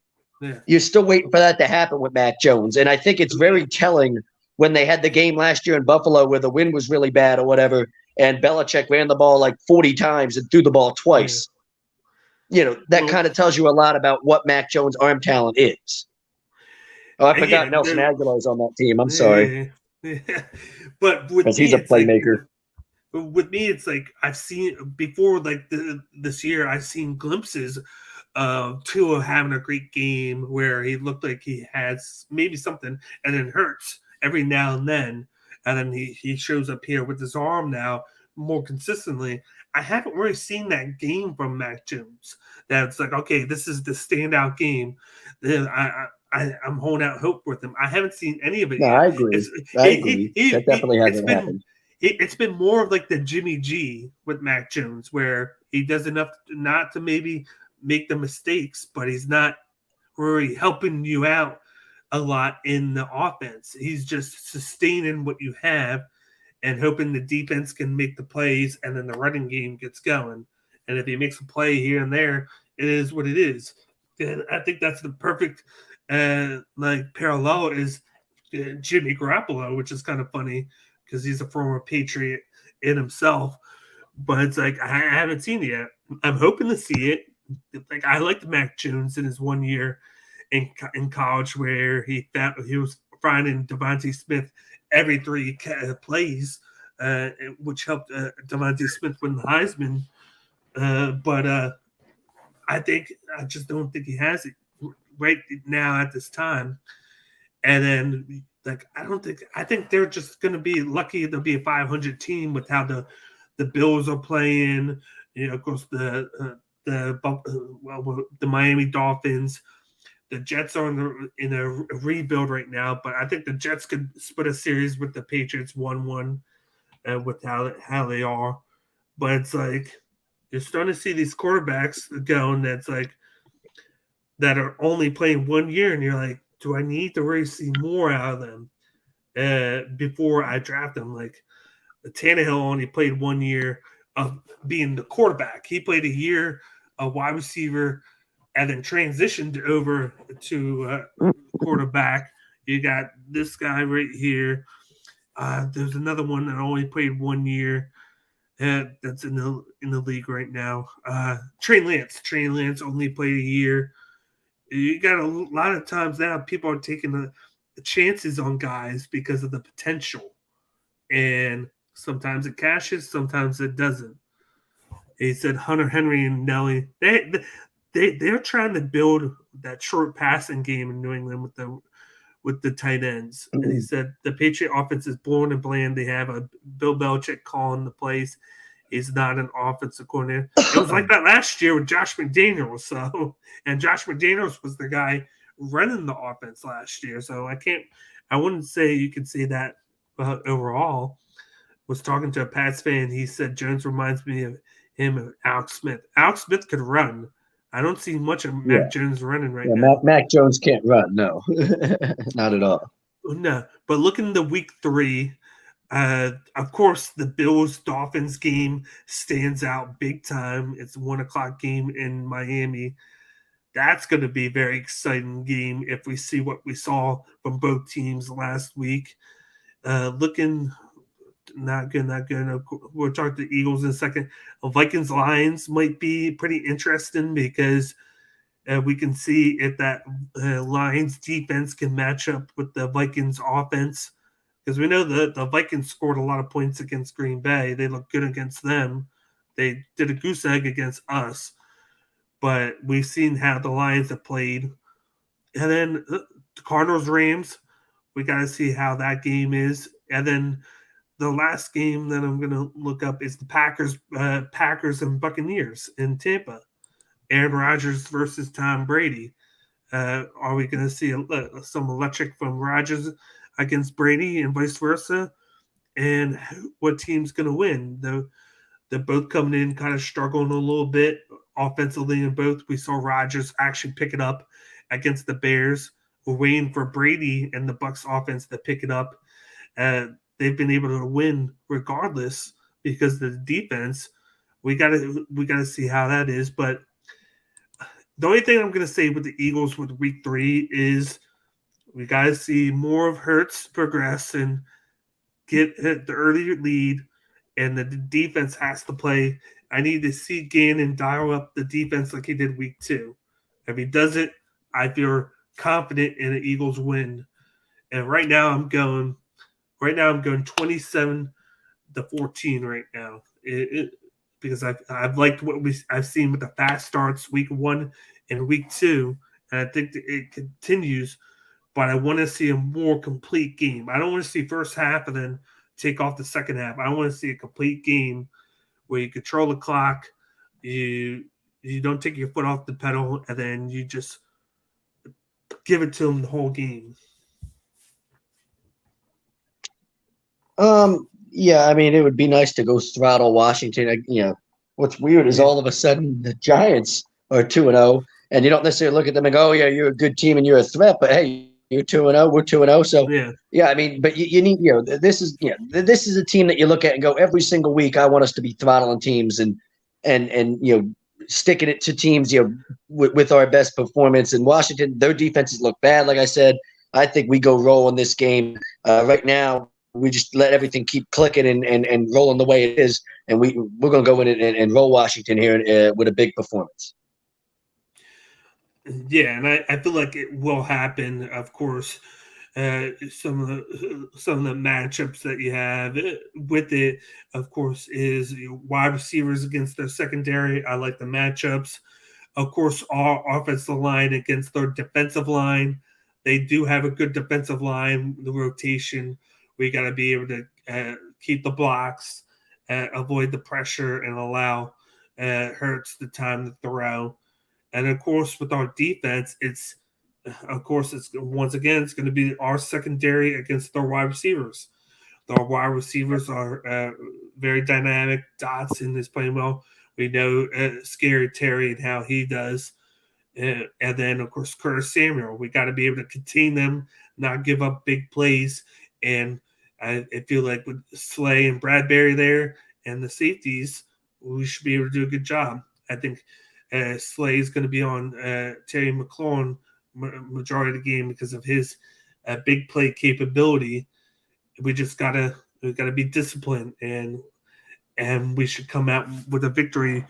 Yeah. You're still waiting for that to happen with Mac Jones. And I think it's very telling when they had the game last year in Buffalo where the wind was really bad or whatever, and Belichick ran the ball like 40 times and threw the ball twice. Yeah. You know, that kind of tells you a lot about what Mac Jones' arm talent is. Oh, I forgot Nelson Aguilar's on that team. I'm sorry. Yeah. But because he's a playmaker. With me, it's like I've seen before, like this year, I've seen glimpses of Tua having a great game where he looked like he has maybe something, and then Hurts every now and then he shows up here with his arm now more consistently. I haven't really seen that game from Mac Jones. That's like, okay, this is the standout game. I'm holding out hope with him. I haven't seen any of it yet. I agree. That definitely hasn't happened. It's been more of like the Jimmy G with Mac Jones, where he does enough not to maybe make the mistakes, but he's not really helping you out a lot in the offense. He's just sustaining what you have and hoping the defense can make the plays, and then the running game gets going. And if he makes a play here and there, it is what it is. And I think that's the perfect parallel is Jimmy Garoppolo, which is kind of funny because he's a former Patriot in himself. But it's like I haven't seen it yet. I'm hoping to see it. Like I liked Mac Jones in his 1 year in college where he was finding Devontae Smith every 3 plays, which helped Devontae Smith win the Heisman. But I just don't think he has it right now at this time. And then I think they're just going to be lucky to be a 500 team with how the Bills are playing. You know, of course, the Miami Dolphins. The Jets are in a rebuild right now, but I think the Jets could split a series with the Patriots 1-1 with how they are. But it's like you're starting to see these quarterbacks going that are only playing 1 year, and you're like, do I need to really see more out of them before I draft them? Like Tannehill only played 1 year of being the quarterback. He played a year of wide receiver and then transitioned over to quarterback. You got this guy right here. There's another one that only played 1 year. That's in the league right now. Trey Lance. Trey Lance only played a year. You got a lot of times now people are taking the chances on guys because of the potential, and sometimes it cashes, sometimes it doesn't. He said Hunter Henry and Nelly. They're trying to build that short passing game in New England with the tight ends. And he said the Patriot offense is boring and bland. They have a Bill Belichick calling the plays. He's not an offensive coordinator. It was like that last year with Josh McDaniels. And Josh McDaniels was the guy running the offense last year. So I wouldn't say you could say that overall. Was talking to a Pats fan. He said Jones reminds me of him and Alex Smith. Alex Smith could run. I don't see much of Mac Jones running right now. Mac Jones can't run. No, not at all. No, but looking to week 3, of course, the Bills-Dolphins game stands out big time. It's a 1:00 game in Miami. That's going to be a very exciting game if we see what we saw from both teams last week. Looking not good. We'll talk to the Eagles in a second. Vikings-Lions might be pretty interesting because we can see if that Lions defense can match up with the Vikings offense. Because we know that the Vikings scored a lot of points against Green Bay. They look good against them. They did a goose egg against us. But we've seen how the Lions have played. And then the Cardinals-Rams, we got to see how that game is. And then the last game that I'm going to look up is the Packers and Buccaneers in Tampa. Aaron Rodgers versus Tom Brady. Are we going to see some electric from Rodgers against Brady and vice versa? And what team's going to win? They're both coming in kind of struggling a little bit offensively in both. We saw Rodgers actually pick it up against the Bears. We're waiting for Brady and the Bucs offense to pick it up. They've been able to win regardless because of the defense. We gotta see how that is. But the only thing I'm going to say with the Eagles with week 3 is we got to see more of Hurts progress and get the early lead, and the defense has to play. I need to see Gannon dial up the defense like he did week 2. If he doesn't, I feel confident in the Eagles win. And right now I'm going 27-14 right now. Because I've liked what I've seen with the fast starts week 1 and week 2, and I think that it continues. But I want to see a more complete game. I don't want to see first half and then take off the second half. I want to see a complete game where you control the clock, you don't take your foot off the pedal, and then you just give it to them the whole game. Yeah, I mean, it would be nice to go throttle Washington. What's weird is all of a sudden the Giants are 2-0, and you don't necessarily look at them and go, "Oh yeah, you're a good team and you're a threat." But hey, you're 2-0, we're 2-0. So yeah, I mean, but you need, this is a team that you look at and go, every single week I want us to be throttling teams and sticking it to teams with our best performance. In Washington, their defenses look bad. Like I said, I think we go roll in this game right now. We just let everything keep clicking and rolling the way it is, and we're going to go in and roll Washington here with a big performance. Yeah, and I feel like it will happen. Of course, some of the matchups that you have with it, of course, is wide receivers against their secondary. I like the matchups. Of course, our offensive line against their defensive line. They do have a good defensive line. The rotation. We got to be able to keep the blocks, avoid the pressure, and allow Hurts the time to throw. And of course, with our defense, it's once again going to be our secondary against our wide receivers. Our wide receivers are very dynamic. Dotson is playing well. We know Scary Terry and how he does. And then, of course, Curtis Samuel. We got to be able to contain them, not give up big plays. And I feel like with Slay and Bradbury there and the safeties, we should be able to do a good job. I think Slay's going to be on Terry McLaurin majority of the game because of his big play capability. We gotta be disciplined, and we should come out with a victory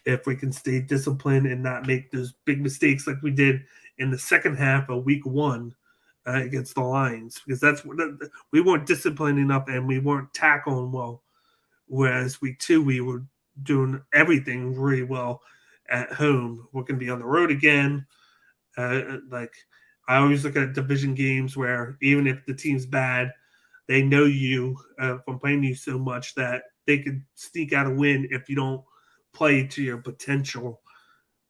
if we can stay disciplined and not make those big mistakes like we did in the second half of week 1 against the Lions, because we weren't disciplined enough and we weren't tackling well. Whereas week 2, we were doing everything really well at home. We're going to be on the road again. Like I always look at division games where even if the team's bad, they know you from playing you so much that they could sneak out a win if you don't play to your potential.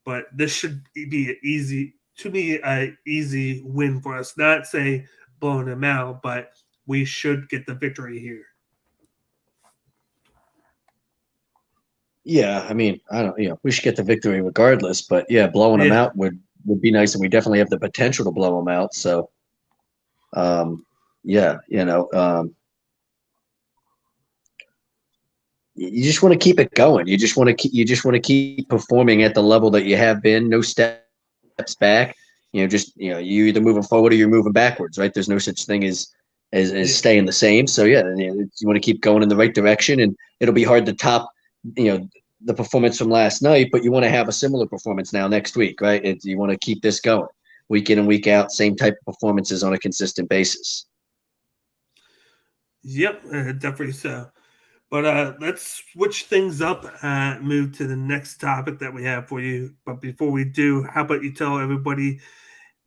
But this should be an easy win for us. Not say blowing them out, but we should get the victory here. Yeah, I mean, we should get the victory regardless, but yeah, blowing them out would be nice, and we definitely have the potential to blow them out. So, you just want to keep it going. You just want to keep performing at the level that you have been. No steps back. You're either moving forward or you're moving backwards, right? There's no such thing as staying the same. So yeah, you want to keep going in the right direction, and it'll be hard to top, the performance from last night, but you want to have a similar performance now next week, right? You want to keep this going week in and week out, same type of performances on a consistent basis. Yep, definitely so. But let's switch things up, move to the next topic that we have for you. But before we do, how about you tell everybody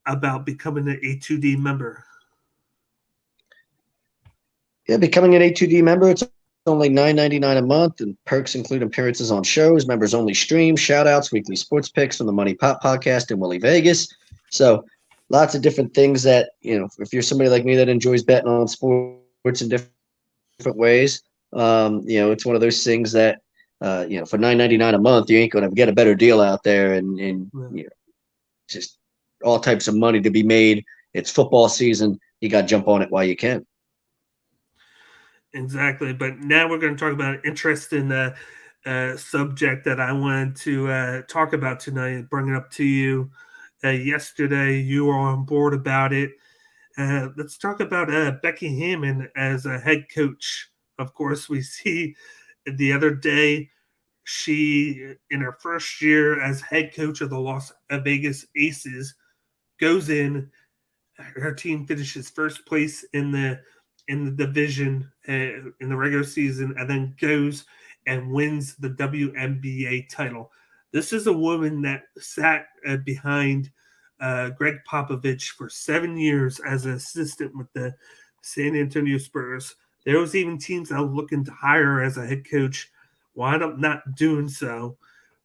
about becoming an A2D member? Yeah, becoming an A2D member, it's only $9.99 a month, and perks include appearances on shows, members-only streams, shout-outs, weekly sports picks from the Money Pop podcast and Willie Vegas. So lots of different things that, if you're somebody like me that enjoys betting on sports in different ways, it's one of those things that, for $9.99 a month, you ain't going to get a better deal out there, and just all types of money to be made. It's football season. You got to jump on it while you can. Exactly. But now we're going to talk about an interesting subject that I wanted to talk about tonight and bring it up to you. Yesterday, you were on board about it. Let's talk about Becky Hammon as a head coach. Of course, we see the other day she, in her first year as head coach of the Las Vegas Aces, goes in. Her team finishes first place in the division in the regular season, and then goes and wins the WNBA title. This is a woman that sat behind Greg Popovich for 7 years as an assistant with the San Antonio Spurs. There was even teams that were looking to hire her as a head coach, wound up not doing so.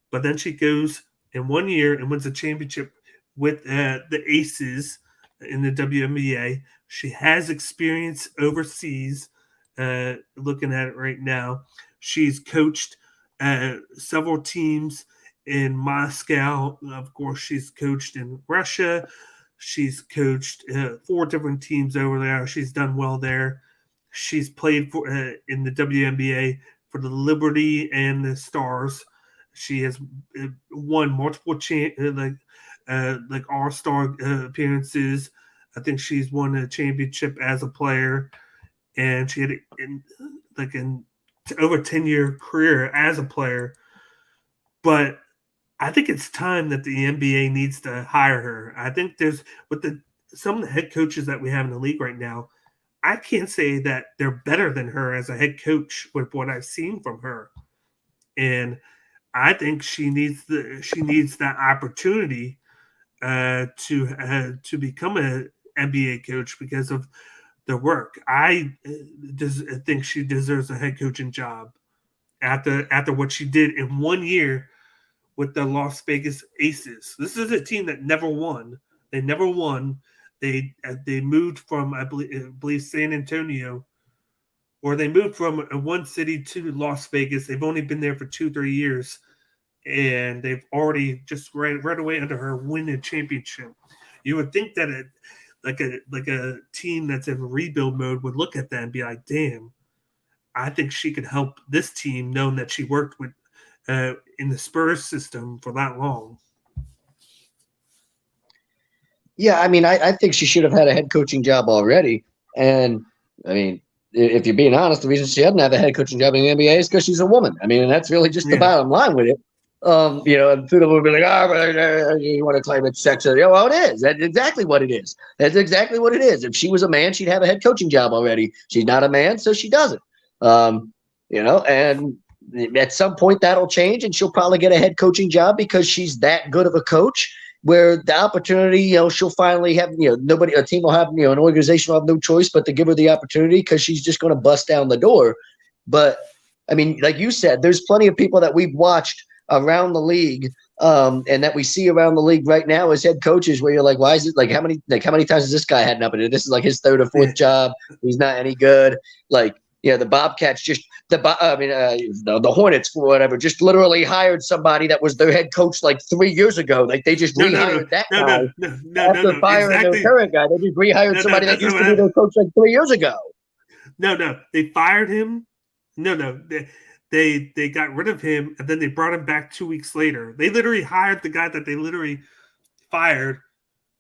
But then she goes in 1 year and wins a championship with the Aces in the WNBA. She has experience overseas, looking at it right now. She's coached several teams in Moscow. Of course, she's coached in Russia. She's coached 4 different teams over there. She's done well there. She's played for in the WNBA for the Liberty and the Stars. She has won multiple like all-star appearances. I think she's won a championship as a player, and she had an over 10-year career as a player. But I think it's time that the NBA needs to hire her. I think there's some of the head coaches that we have in the league right now, I can't say that they're better than her as a head coach with what I've seen from her. And I think she needs that opportunity to become an NBA coach because of the work. I think she deserves a head coaching job after what she did in 1 year with the Las Vegas Aces. This is a team that never won. They never won. They moved from I believe San Antonio, or they moved from one city to Las Vegas. They've only been there for 2-3 years, and they've already just right away under her win a championship. You would think that a team that's in rebuild mode would look at that and be like, "Damn, I think she could help this team," knowing that she worked with in the Spurs system for that long. Yeah, I mean, I think she should have had a head coaching job already. And I mean, if you're being honest, the reason she doesn't have a head coaching job in the NBA is because she's a woman. I mean, and that's really just the bottom line with it. And people will be like, you want to claim it's sexist. Yeah, well, it is. That's exactly what it is. That's exactly what it is. If she was a man, she'd have a head coaching job already. She's not a man, so she doesn't. And at some point that'll change, and she'll probably get a head coaching job because she's that good of a coach. Where the opportunity, she'll finally have, a team will have, an organization will have no choice but to give her the opportunity because she's just going to bust down the door. But I mean, like you said, there's plenty of people that we've watched around the league and that we see around the league right now as head coaches where you're like, why is it how many times has this guy had an up? This is like his third or fourth job. He's not any good. The Bobcats the Hornets for whatever just literally hired somebody that was their head coach like 3 years ago. Like they just rehired that guy after firing their current guy. They just rehired somebody that used to be their coach like 3 years ago. No, they fired him. They got rid of him and then they brought him back 2 weeks later. They literally hired the guy that they literally fired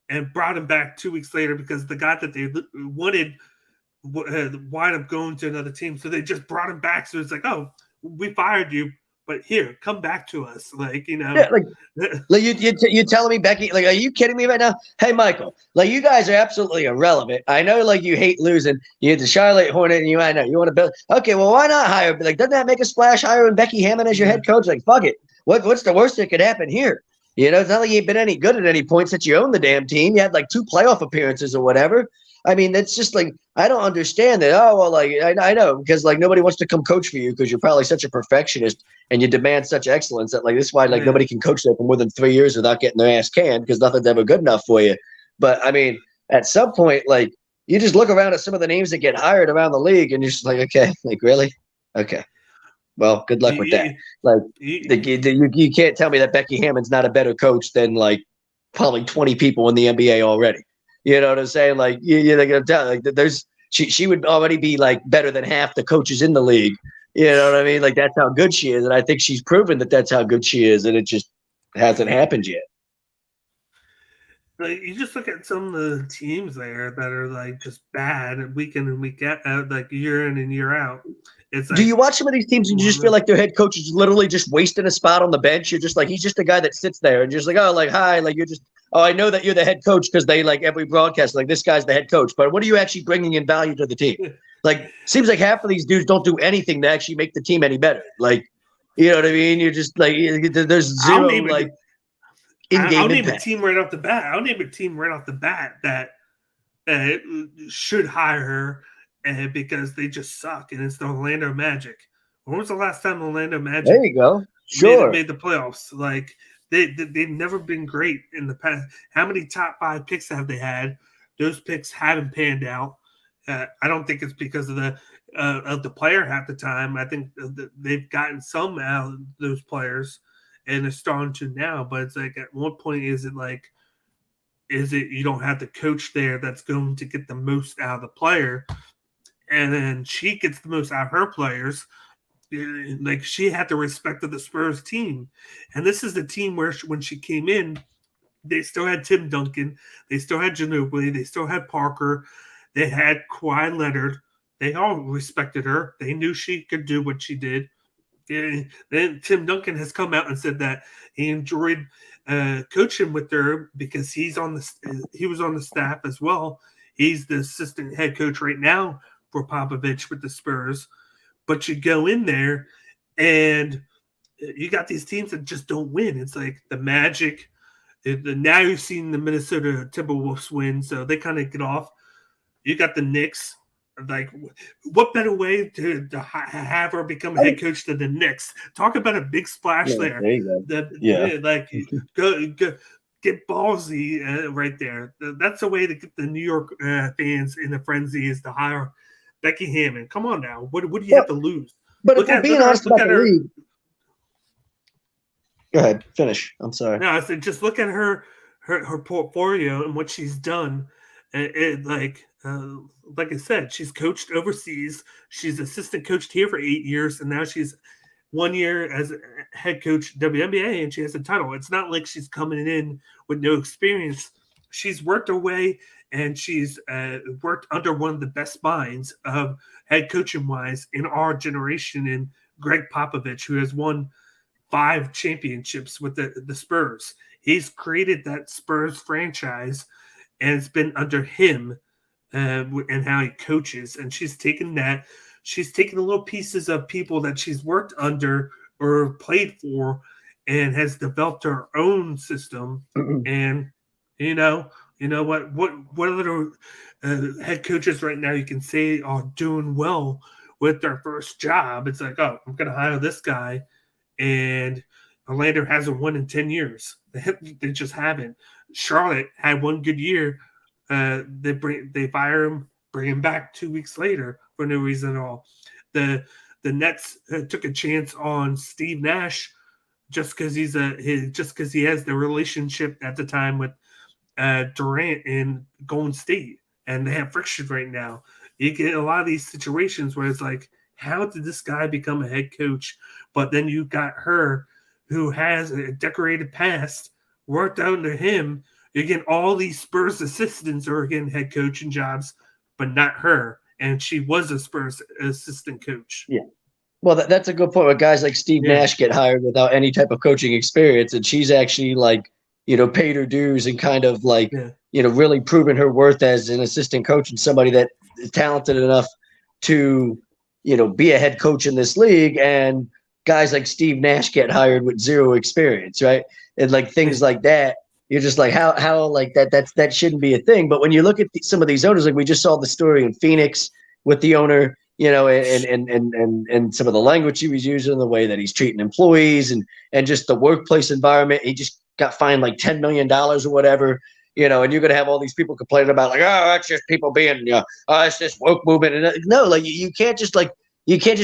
and brought him back 2 weeks later because the guy that they wanted wind up going to another team, so they just brought him back. So it's like, oh, we fired you, but here, come back to us. Yeah, you telling me, Becky? Like, are you kidding me right now? Hey, Michael, you guys are absolutely irrelevant. I know, you hate losing. You hit the Charlotte Hornet, and I know you want to build. Okay, well, why not hire? Doesn't that make a splash hiring Becky Hammon as your head coach? Fuck it. What's the worst that could happen here? It's not like you ain't been any good at any point since you owned the damn team. You had 2 playoff appearances or whatever. I mean, that's just I don't understand that. Oh, well, I know because nobody wants to come coach for you because you're probably such a perfectionist and you demand such excellence that this is why nobody can coach there for more than 3 years without getting their ass canned because nothing's ever good enough for you. But I mean, at some point, you just look around at some of the names that get hired around the league and you're just okay, really? Okay. Well, good luck with that. You can't tell me that Becky Hammond's not a better coach than probably 20 people in the NBA already. You know what I'm saying? You're gonna tell she would already be better than half the coaches in the league. You know what I mean? That's how good she is, and I think she's proven that that's how good she is, and it just hasn't happened yet. You just look at some of the teams there that are just bad week in and week out, year in and year out. Do you watch some of these teams and you just feel like their head coach is literally just wasting a spot on the bench? You're just he's just a guy that sits there and just hi, you're just, I know that you're the head coach because they every broadcast, this guy's the head coach, but what are you actually bringing in value to the team? Seems like half of these dudes don't do anything to actually make the team any better. You know what I mean? You're just there's zero in-game I'll name impact. a team right off the bat. I'll name a team right off the bat that should hire her. Because they just suck, and it's the Orlando Magic. When was the last time Orlando Magic? There you go. Sure, made the playoffs. They've never been great in the past. How many top 5 picks have they had? Those picks haven't panned out. I don't think it's because of the player half the time. I think they've gotten some out of those players, and they're starting to now. But it's at what point is it you don't have the coach there that's going to get the most out of the player? And then she gets the most out of her players. She had the respect of the Spurs team. And this is the team where when she came in, they still had Tim Duncan. They still had Ginobili. They still had Parker. They had Kawhi Leonard. They all respected her. They knew she could do what she did. And then Tim Duncan has come out and said that he enjoyed coaching with her because he was on the staff as well. He's the assistant head coach right now for Popovich with the Spurs. But you go in there and you got these teams that just don't win. It's the Magic. Now you've seen the Minnesota Timberwolves win, so they kind of get off. You got the Knicks. What better way to have her become a head coach than the Knicks? Talk about a big splash there. There you go. Go get ballsy right there. That's the way to get the New York fans in a frenzy is to hire Becky Hammon. Come on now. What do you have to lose? But if we're being honest about the league. Go ahead. Finish. I'm sorry. No, I said just look at her portfolio and what she's done. Like I said, she's coached overseas. She's assistant coached here for 8 years, and now she's 1 year as a head coach WNBA, and she has a title. It's not like she's coming in with no experience. She's worked her way, and she's worked under one of the best minds of head coaching wise in our generation, in Greg Popovich, who has won 5 championships with the Spurs. He's created that Spurs franchise, and it's been under him and how he coaches. And she's taken that. She's taken the little pieces of people that she's worked under or played for and has developed her own system. And, you know what other head coaches right now you can say are doing well with their first job? It's like, oh, I'm going to hire this guy. And Orlando hasn't won in 10 years. They just haven't. Charlotte had one good year. They fire him, bring him back 2 weeks later for no reason at all. The Nets took a chance on Steve Nash just because he has the relationship at the time with Durant in Golden State, and they have friction right now. You get a lot of these situations where it's like, how did this guy become a head coach? But then you got her, who has a decorated past, worked under him. You get all these Spurs assistants who are getting head coaching jobs, but not her. And she was a Spurs assistant coach. Yeah. Well, that's a good point. Where guys like Steve Nash get hired without any type of coaching experience, and she's actually paid her dues and kind of really proven her worth as an assistant coach and somebody that is talented enough to, be a head coach in this league. And guys like Steve Nash get hired with zero experience, right? And things like that. You're just like, how that shouldn't be a thing. But when you look at some of these owners, like we just saw the story in Phoenix with the owner, and some of the language he was using, the way that he's treating employees and just the workplace environment. He just got fined like $10 million or whatever, and you're going to have all these people complaining about oh, that's just people being, it's this woke movement. And no, you can't just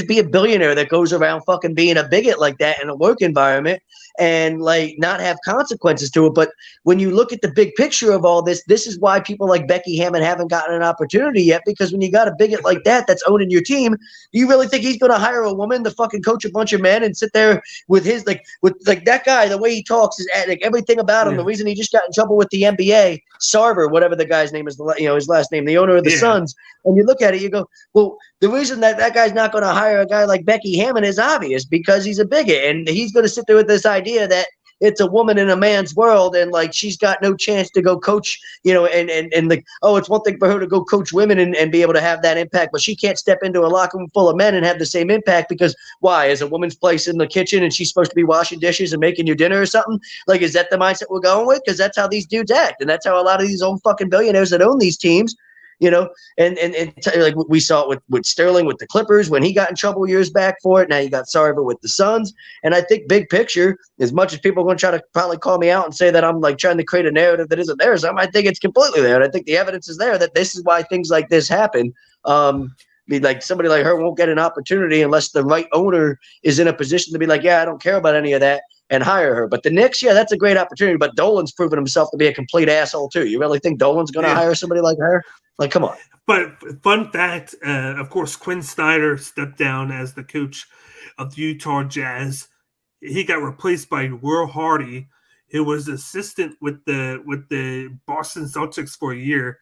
be a billionaire that goes around fucking being a bigot like that in a work environment and not have consequences to it. But when you look at the big picture of all this, this is why people like Becky Hammond haven't gotten an opportunity yet, because when you got a bigot like that that's owning your team, do you really think he's going to hire a woman to fucking coach a bunch of men and sit there with his with that guy? The way he talks is everything about him. The reason he just got in trouble with the NBA, Sarver, whatever the guy's name is, his last name, the owner of the Suns. And you look at it, you go, well, the reason that guy's not going to hire a guy like Becky Hammond is obvious, because he's a bigot, and he's going to sit there with this idea that it's a woman in a man's world, and she's got no chance to go coach, it's one thing for her to go coach women and be able to have that impact, but she can't step into a locker room full of men and have the same impact, because why? Is a woman's place in the kitchen and she's supposed to be washing dishes and making your dinner or something? Is that the mindset we're going with? Because that's how these dudes act, and that's how a lot of these old fucking billionaires that own these teams, and we saw it with Sterling with the Clippers when he got in trouble years back for it. Now you got Sarver with the Suns. And I think big picture, as much as people are going to try to probably call me out and say that I'm trying to create a narrative that isn't there, I think it's completely there. And I think the evidence is there that this is why things like this happen. Somebody like her won't get an opportunity unless the right owner is in a position to be I don't care about any of that, and hire her. But the Knicks, that's a great opportunity. But Dolan's proven himself to be a complete asshole too. You really think Dolan's going to hire somebody like her? Come on. But fun fact, of course, Quinn Snyder stepped down as the coach of the Utah Jazz. He got replaced by Will Hardy, who was assistant with the Boston Celtics for a year.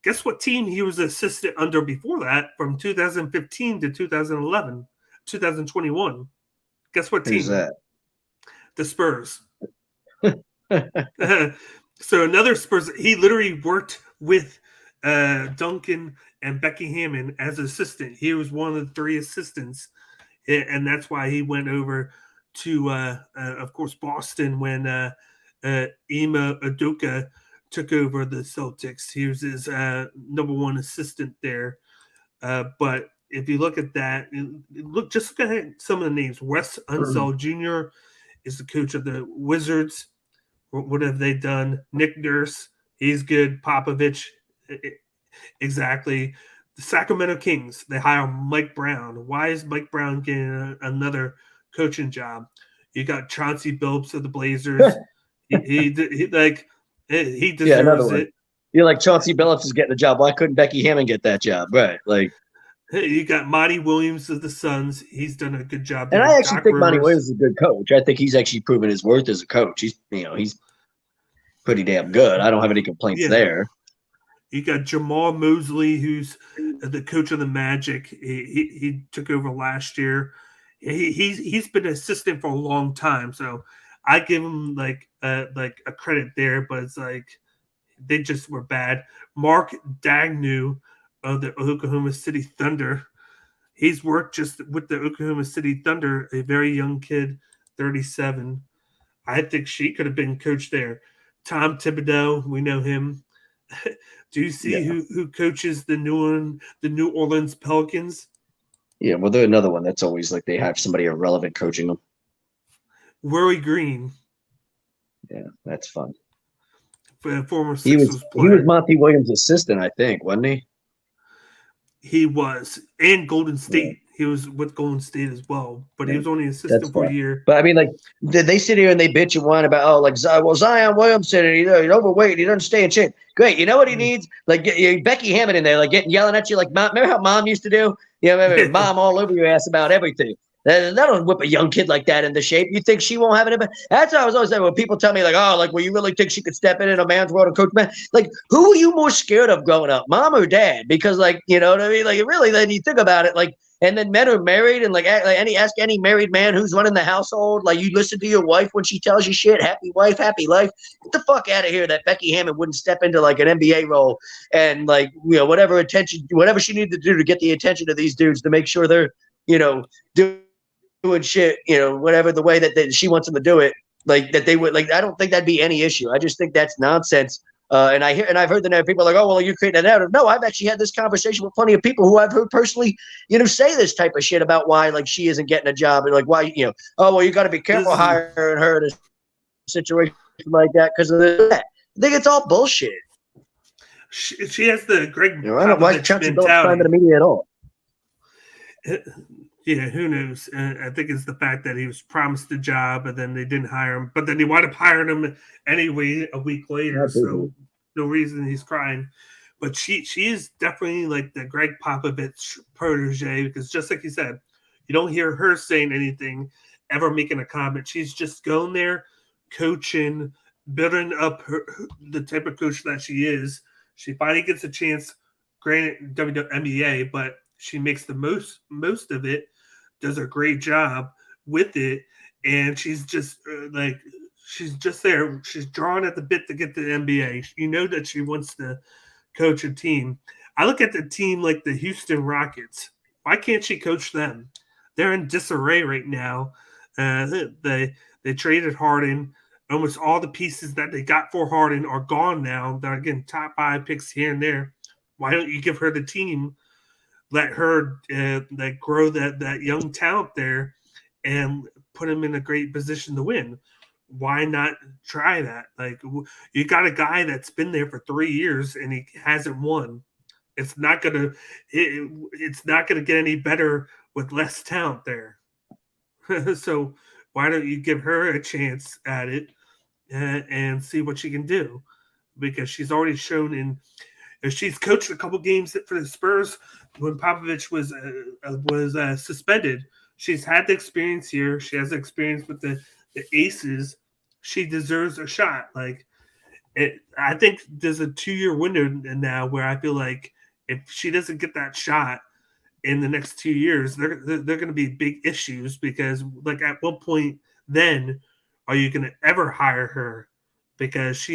Guess what team he was assistant under before that, from 2015 to 2021? Guess what team? Who's that? The Spurs. So another Spurs. He literally worked with Duncan and Becky Hammond as assistant. He was one of the 3 assistants, and that's why he went over to, of course, Boston when Ime Udoka took over the Celtics. He was his number 1 assistant there. But if you look at that, look at some of the names. Wes Unseld Jr. is the coach of the Wizards. What have they done? Nick Nurse, he's good. Popovich, exactly. The Sacramento Kings, they hire Mike Brown. Why is Mike Brown getting another coaching job? You got Chauncey Billups of the Blazers. he deserves it. You're like, Chauncey Billups is getting a job. Why couldn't Becky Hammond get that job? Right. You got Monty Williams of the Suns. He's done a good job And there. I actually Doc think Monty Rivers. Williams is a good coach. I think he's actually proven his worth as a coach. He's pretty damn good. I don't have any complaints there. You got Jamal Mosley, who's the coach of the Magic. He took over last year. He's been an assistant for a long time, so I give him like a credit there. But it's like they just were bad. Mark Dagnew of the Oklahoma City Thunder. He's worked just with the Oklahoma City Thunder, a very young kid, 37. I think she could have been coached there. Tom Thibodeau, we know him. Do you see who coaches the New Orleans Pelicans? Yeah, well, they're another one that's always like they have somebody irrelevant coaching them. Rory Green. Yeah, that's fun. Former He Sixers was player. Monty Williams' assistant, I think, wasn't he? He was. And Golden State. He was with Golden State as well, but he was only assistant for a year. But I mean, like, they sit here and they bitch and whine about, Zion Williamson, and he's overweight, he doesn't stay in shape. Great, you know what he needs? Like, Becky Hammon in there, like, yelling at you, like, Mom, remember how Mom used to do? Remember Mom all over your ass about everything. That'll whip a young kid like that into shape. You think she won't have it? That's what I was always saying when people tell me, like, well, you really think she could step in a man's world and coach man? Like, who were you more scared of growing up, Mom or Dad? Because, like, you know what I mean? Like, really, then you think about it, like, and then men are married, and ask any married man who's running the household, like, you listen to your wife when she tells you shit, happy wife, happy life. Get the fuck out of here that Becky Hammond wouldn't step into like an NBA role and like, whatever she needed to do to get the attention of these dudes to make sure they're, doing shit, whatever the way that she wants them to do it, like that they would, like, I don't think that'd be any issue. I just think that's nonsense. And I've heard that people are like, oh, well, you're creating a narrative. No, I've actually had this conversation with plenty of people who I've heard personally, say this type of shit about why, like, she isn't getting a job and like why, you got to be careful hiring her in a situation like that because of that. I think it's all bullshit. She has the Greg I don't know why Chauncey Billups climbing the media at all. Yeah, who knows? I think it's the fact that he was promised the job and then they didn't hire him, but then they wound up hiring him anyway a week later. So no reason he's crying. But she is definitely like the Greg Popovich protege because just like you said, you don't hear her saying anything, ever making a comment. She's just going there, coaching, building up the type of coach that she is. She finally gets a chance, granted WNBA, but she makes the most of it. Does a great job with it, and she's just she's just there. She's drawing at the bit to get to the NBA. You know that she wants to coach a team. I look at the team like the Houston Rockets. Why can't she coach them? They're in disarray right now. They traded Harden. Almost all the pieces that they got for Harden are gone now. They're getting top 5 picks here and there. Why don't you give her the team? Let her grow that young talent there and put him in a great position to win. Why not try that? Like, you got a guy that's been there for 3 years and he hasn't won. It's not gonna get any better with less talent there. So why don't you give her a chance at it and see what she can do? Because she's already shown she's coached a couple games for the Spurs when Popovich was suspended. She's had the experience here. She has experience with the Aces. She deserves a shot. Like, I think there's a 2-year window now where I feel like if she doesn't get that shot in the next 2 years, they're going to be big issues because, like, at what point then are you going to ever hire her? Because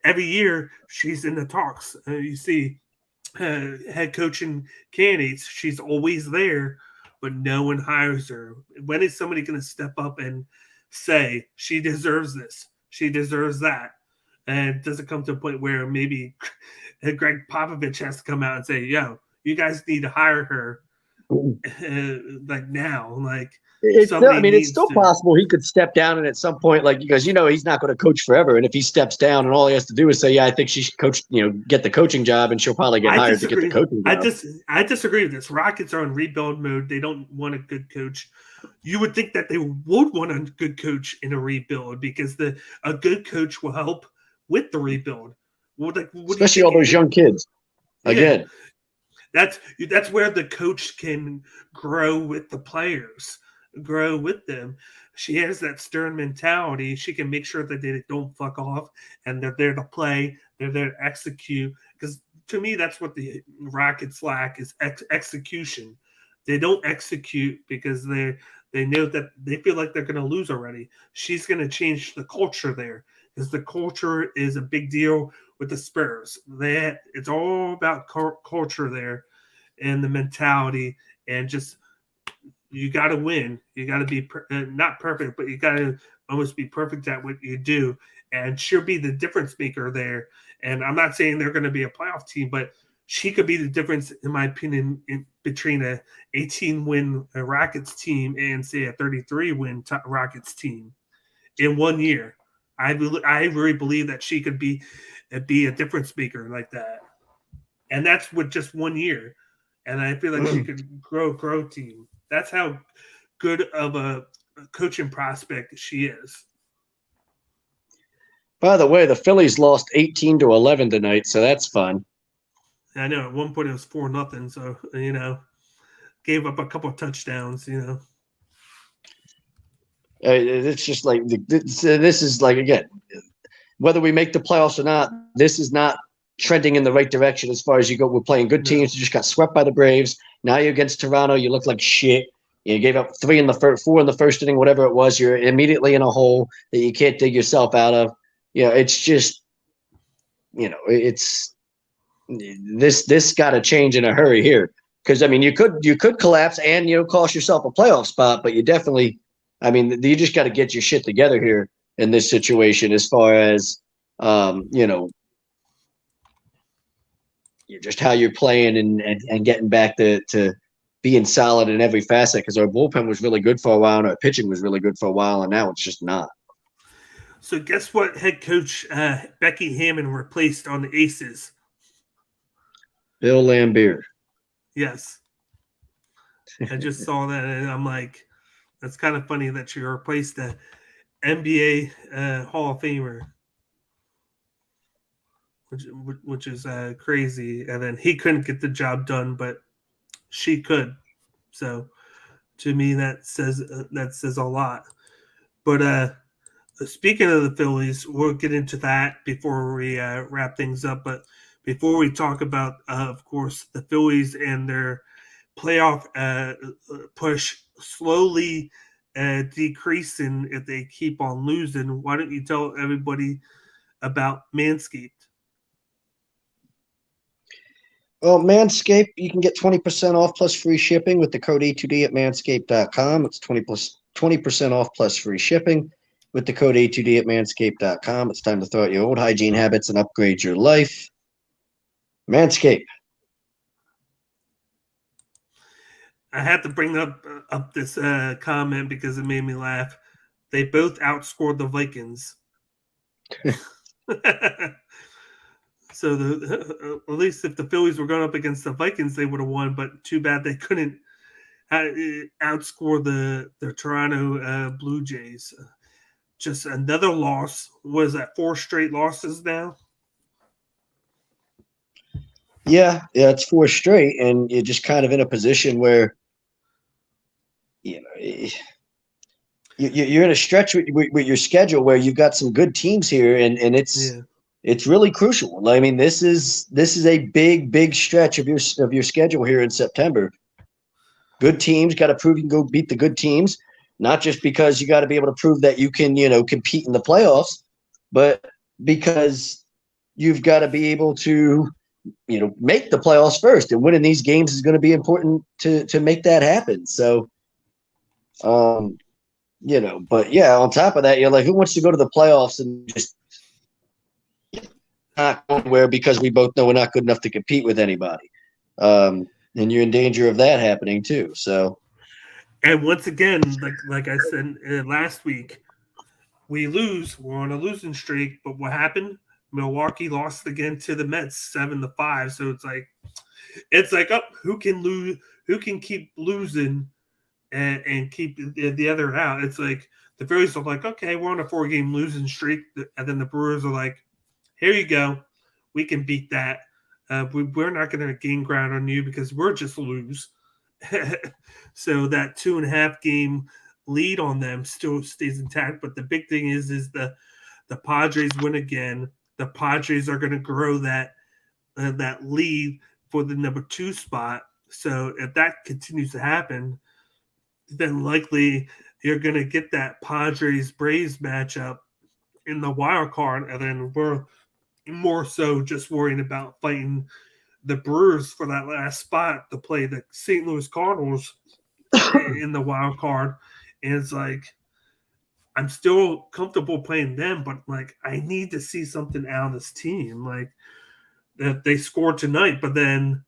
every year she's in the talks. You see head coaching candidates. She's always there, but no one hires her. When is somebody going to step up and say she deserves this? She deserves that. And does it come to a point where maybe Greg Popovich has to come out and say, yo, you guys need to hire her like now. Like, it's still possible he could step down and at some point, like, because he's not going to coach forever. And if he steps down and all he has to do is say, yeah, I think she should coach, get the coaching job, and she'll probably get hired to get the coaching job. I disagree with this. Rockets are in rebuild mode. They don't want a good coach. You would think that they would want a good coach in a rebuild because a good coach will help with the rebuild. Especially all those young kids. Again. That's where the coach can grow with the players, grow with them. She has that stern mentality. She can make sure that they don't fuck off and they're there to play. They're there to execute. Because to me, that's what the Rockets lack is execution. They don't execute because they know that they feel like they're going to lose already. She's going to change the culture there because the culture is a big deal with the Spurs. It's all about culture there and the mentality and just you got to win. You got to be not perfect, but you got to almost be perfect at what you do. And she'll be the difference maker there. And I'm not saying they're going to be a playoff team, but she could be the difference, in my opinion, between a 18-win Rockets team and, say, a 33-win Rockets team in 1 year. I really believe that she could be a difference maker like that. And that's with just 1 year. And I feel like she could grow team. That's how good of a coaching prospect she is. By the way, the Phillies lost 18-11 tonight, so that's fun. I know at one point it was 4-0, so gave up a couple of touchdowns. It's just like this is like, again, whether we make the playoffs or not, this is not trending in the right direction as far as you go. We're playing good teams. You just got swept by the Braves. Now you're against Toronto. You look like shit. You gave up 4 in the first inning, whatever it was. You're immediately in a hole that you can't dig yourself out of. It's just, it's this got to change in a hurry here. Because I mean, you could collapse and cost yourself a playoff spot, but you definitely, I mean, you just got to get your shit together here in this situation as far as just how you're playing and getting back to being solid in every facet. Because our bullpen was really good for a while and our pitching was really good for a while, and now it's just not. So guess what head coach Becky Hammon replaced on the Aces? Bill Lambier. Yes. I just saw that and I'm like, that's kind of funny that you replaced the NBA Hall of Famer, which is crazy. And then he couldn't get the job done, but she could. So to me, that says a lot. But speaking of the Phillies, we'll get into that before we wrap things up. But before we talk about, of course, the Phillies and their playoff push slowly decreasing if they keep on losing, why don't you tell everybody about Manscaped? Well, Manscaped, you can get 20% off plus free shipping with the code A2D at manscaped.com. It's 20% off plus free shipping with the code A2D at manscaped.com. It's time to throw out your old hygiene habits and upgrade your life. Manscaped. I had to bring up this comment because it made me laugh. They both outscored the Vikings. So at least if the Phillies were going up against the Vikings, they would have won. But too bad they couldn't outscore the Toronto Blue Jays. Just another loss. Was that 4 straight losses now? Yeah, it's 4 straight, and you're just kind of in a position where you're in a stretch with your schedule where you've got some good teams here, and it's really crucial. I mean, this is a big stretch of your schedule here in September. Good teams got to prove you can go beat the good teams, not just because you got to be able to prove that you can compete in the playoffs, but because you've got to be able to make the playoffs first, and winning these games is going to be important to make that happen. So, but yeah, on top of that, you're like, who wants to go to the playoffs and just not go anywhere because we both know we're not good enough to compete with anybody. And you're in danger of that happening too. So, and once again, like I said last week, we lose. We're on a losing streak, but what happened? Milwaukee lost again to the Mets 7-5. So it's like, who can lose? Who can keep losing and keep the other out? It's like the Phillies are like, okay, we're on a 4-game losing streak, and then the Brewers are like, here you go, we can beat that. we're not going to gain ground on you because we're just lose. So that 2.5 game lead on them still stays intact. But the big thing is the Padres win again. The Padres are going to grow that lead for the number 2 spot. So if that continues to happen, then likely you're going to get that Padres-Braves matchup in the wild card, and then we're more so just worrying about fighting the Brewers for that last spot to play the St. Louis Cardinals in the wild card. And it's like, I'm still comfortable playing them, but like I need to see something out of this team. Like that they scored tonight, but then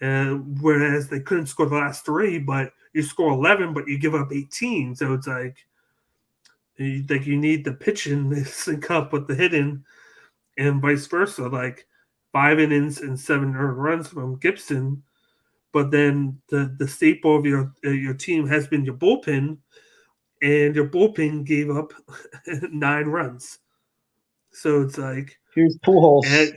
whereas they couldn't score the last 3, but you score 11, but you give up 18. So it's like you need the pitching to sync up with the hitting, and vice versa. Like 5 innings and 7 earned runs from Gibson, but then the staple of your team has been your bullpen, and your bullpen gave up 9 runs. So it's like here's Pujols.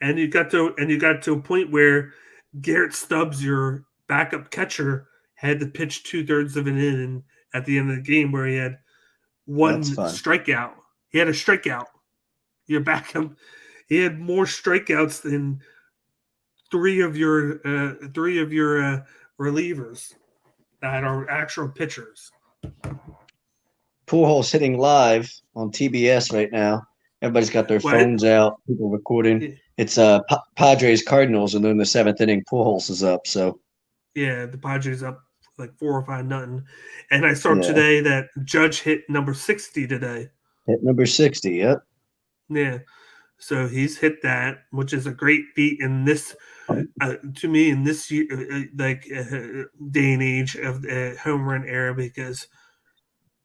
And you got to a point where Garrett Stubbs, your backup catcher, had to pitch 2/3 of an inning at the end of the game where he had 1 strikeout. He had a strikeout. Your backup, he had more strikeouts than 3 of your relievers that are actual pitchers. Pujols hitting live on TBS right now. Everybody's got their phones out. People recording. It's Padres Cardinals, and then the 7th inning, Pujols is up. So yeah, the Padres up like 4 or 5-0. And I saw today that Judge hit number 60 today. Hit number 60. Yep. Yeah. So he's hit that, which is a great feat in this, to me, in this day and age of the home run era, because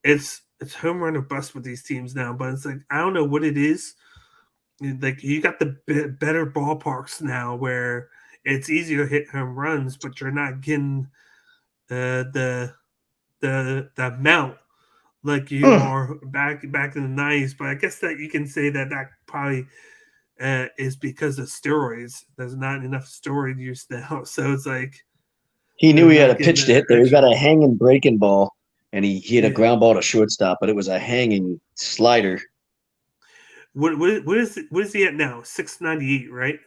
it's home run or bust with these teams now. But it's like, I don't know what it is. Like you got the better ballparks now where it's easier to hit home runs, but you're not getting the amount like you are back in the 90s. But I guess that you can say that probably is because of steroids. There's not enough steroid use now. So it's like he knew he had a pitch to hit there. He got a hanging breaking ball, and he hit a ground ball to shortstop, but it was a hanging slider. What is he at now? 698, right?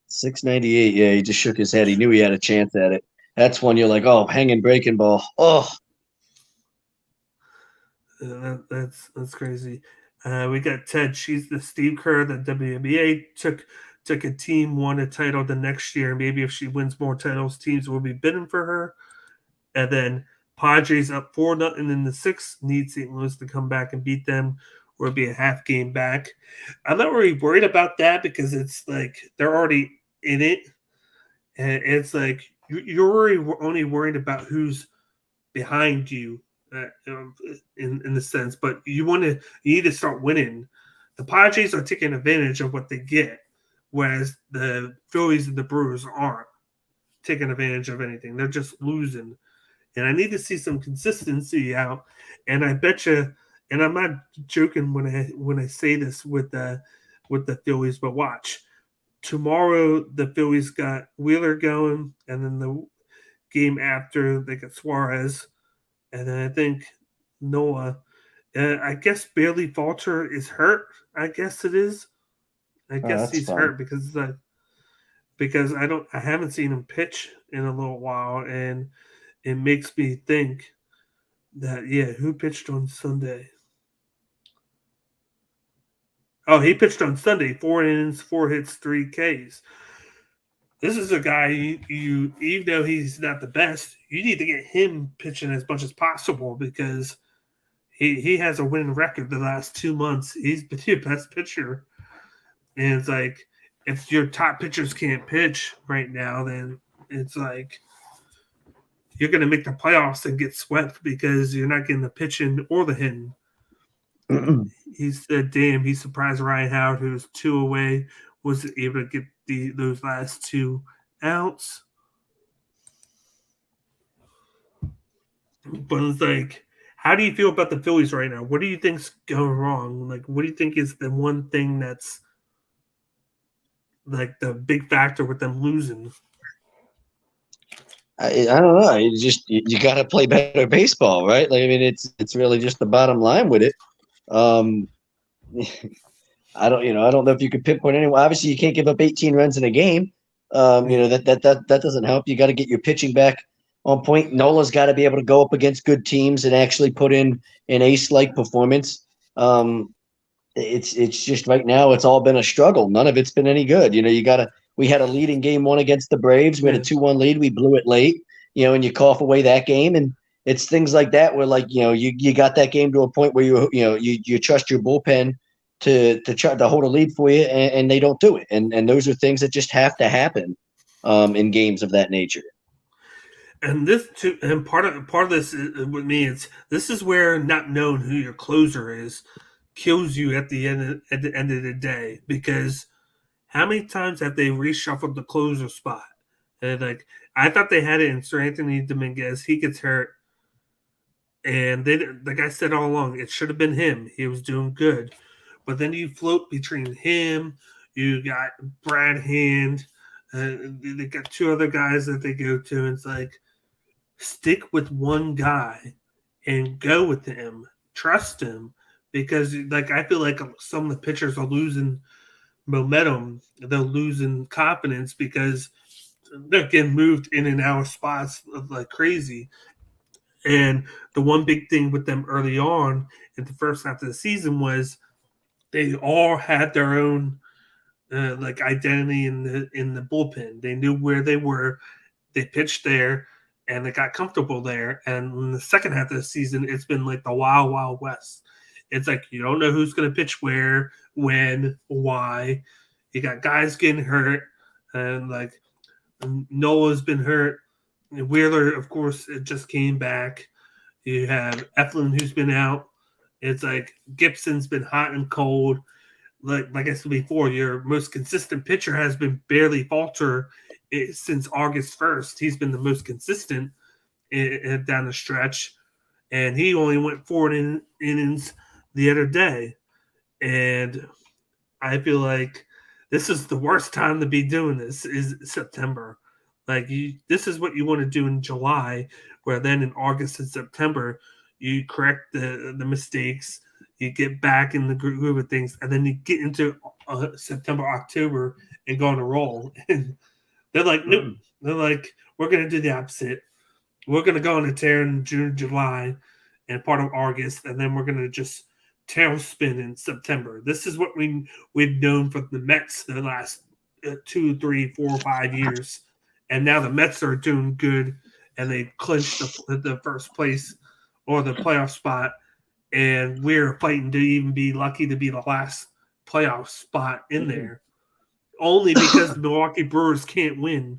698. Yeah, he just shook his head. He knew he had a chance at it. That's when you're like, oh, hanging breaking ball. Oh, that's crazy. We got Ted. She's the Steve Kerr. The WNBA took a team, won a title the next year. Maybe if she wins more titles, teams will be bidding for her. And then Padres up 4-0 in the 6th. Need St. Louis to come back and beat them, or it'll be a half game back. I'm not really worried about that because it's like they're already in it. And it's like you're only worried about who's behind you in the sense, but you need to start winning. The Padres are taking advantage of what they get, whereas the Phillies and the Brewers aren't taking advantage of anything. They're just losing. And I need to see some consistency out. And I bet you, and I'm not joking when I say this with the Phillies, but watch. Tomorrow the Phillies got Wheeler going, and then the game after they got Suarez, and then I think Noah. I guess Bailey Falter is hurt. I guess it is. I guess he's hurt because I haven't seen him pitch in a little while, and it makes me think that who pitched on Sunday? Oh, he pitched on Sunday, 4 innings, 4 hits, 3 Ks. This is a guy you even though he's not the best, you need to get him pitching as much as possible because he has a winning record the last 2 months. He's been your best pitcher. And it's like, if your top pitchers can't pitch right now, then it's like you're going to make the playoffs and get swept because you're not getting the pitching or the hitting. He said, damn, he surprised Ryan Howard, who was 2 away, was able to get those last 2 outs. But it's like, how do you feel about the Phillies right now? What do you think's going wrong? Like, what do you think is the one thing that's like the big factor with them losing. I don't know. You got to play better baseball, right? Like, I mean, it's really just the bottom line with it. I don't know if you could pinpoint anyone. Obviously, you can't give up 18 runs in a game. That doesn't help. You got to get your pitching back on point. Nola's got to be able to go up against good teams and actually put in an ace-like performance. It's just right now it's all been a struggle. None of it's been any good. We had a lead in game 1 against the Braves. We had a 2-1 lead. We blew it late, and you cough away that game. And it's things like that where, like, you got that game to a point where you trust your bullpen to try to hold a lead for you, and they don't do it. And those are things that just have to happen in games of that nature. And part of this with me, this is where not knowing who your closer is kills you at the end of the day, because how many times have they reshuffled the closer spot? And like, I thought they had it in Sir Anthony Dominguez. He gets hurt, and like I said all along, it should have been him. He was doing good, but then you float between him. You got Brad Hand. They got 2 other guys that they go to. And it's like, stick with one guy and go with him. Trust him, because like I feel like some of the pitchers are losing momentum. They're losing confidence because they're getting moved in and out of spots like crazy. And the one big thing with them early on in the first half of the season was they all had their own like identity in the bullpen. They knew where they were. They pitched there, and they got comfortable there. And in the second half of the season, it's been like the wild, wild west. It's like you don't know who's going to pitch where, when, why. You got guys getting hurt, and like Nola's been hurt. Wheeler, of course, it just came back. You have Eflin, who's been out. It's like Gibson's been hot and cold. Like I said before, your most consistent pitcher has been barely falter since August 1st. He's been the most consistent down the stretch, and he only went 4 innings the other day. And I feel like this is the worst time to be doing this, is September. Like, this is what you want to do in July, where then in August and September, you correct the mistakes, you get back in the groove of things, and then you get into September, October, and go on a roll. And they're like, nope. They're like, we're going to do the opposite. We're going to go on a tear in June, July, and part of August, and then we're going to just tailspin in September. This is what we've known from the Mets the last 2, 3, 4, 5 years. And now the Mets are doing good, and they clinched the first place or the playoff spot. And we're fighting to even be lucky to be the last playoff spot in there, only because the Milwaukee Brewers can't win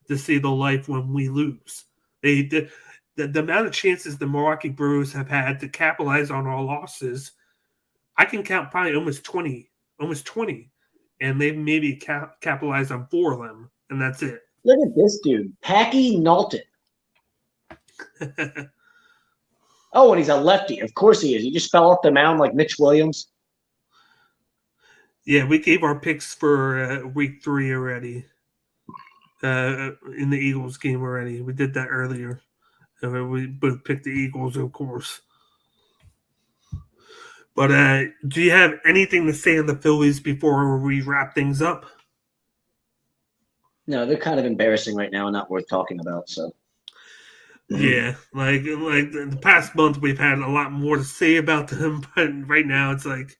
to save the life when we lose. The amount of chances the Milwaukee Brewers have had to capitalize on our losses, I can count probably almost 20, and they've maybe capitalized on 4 of them, and that's it. Look at this dude, Packy Knowlton. Oh, and he's a lefty. Of course he is. He just fell off the mound like Mitch Williams. Yeah, we gave our picks for week 3 already in the Eagles game already. We did that earlier. We both picked the Eagles, of course. But do you have anything to say on the Phillies before we wrap things up? No, they're kind of embarrassing right now and not worth talking about. So, yeah, like the past month we've had a lot more to say about them, but right now it's like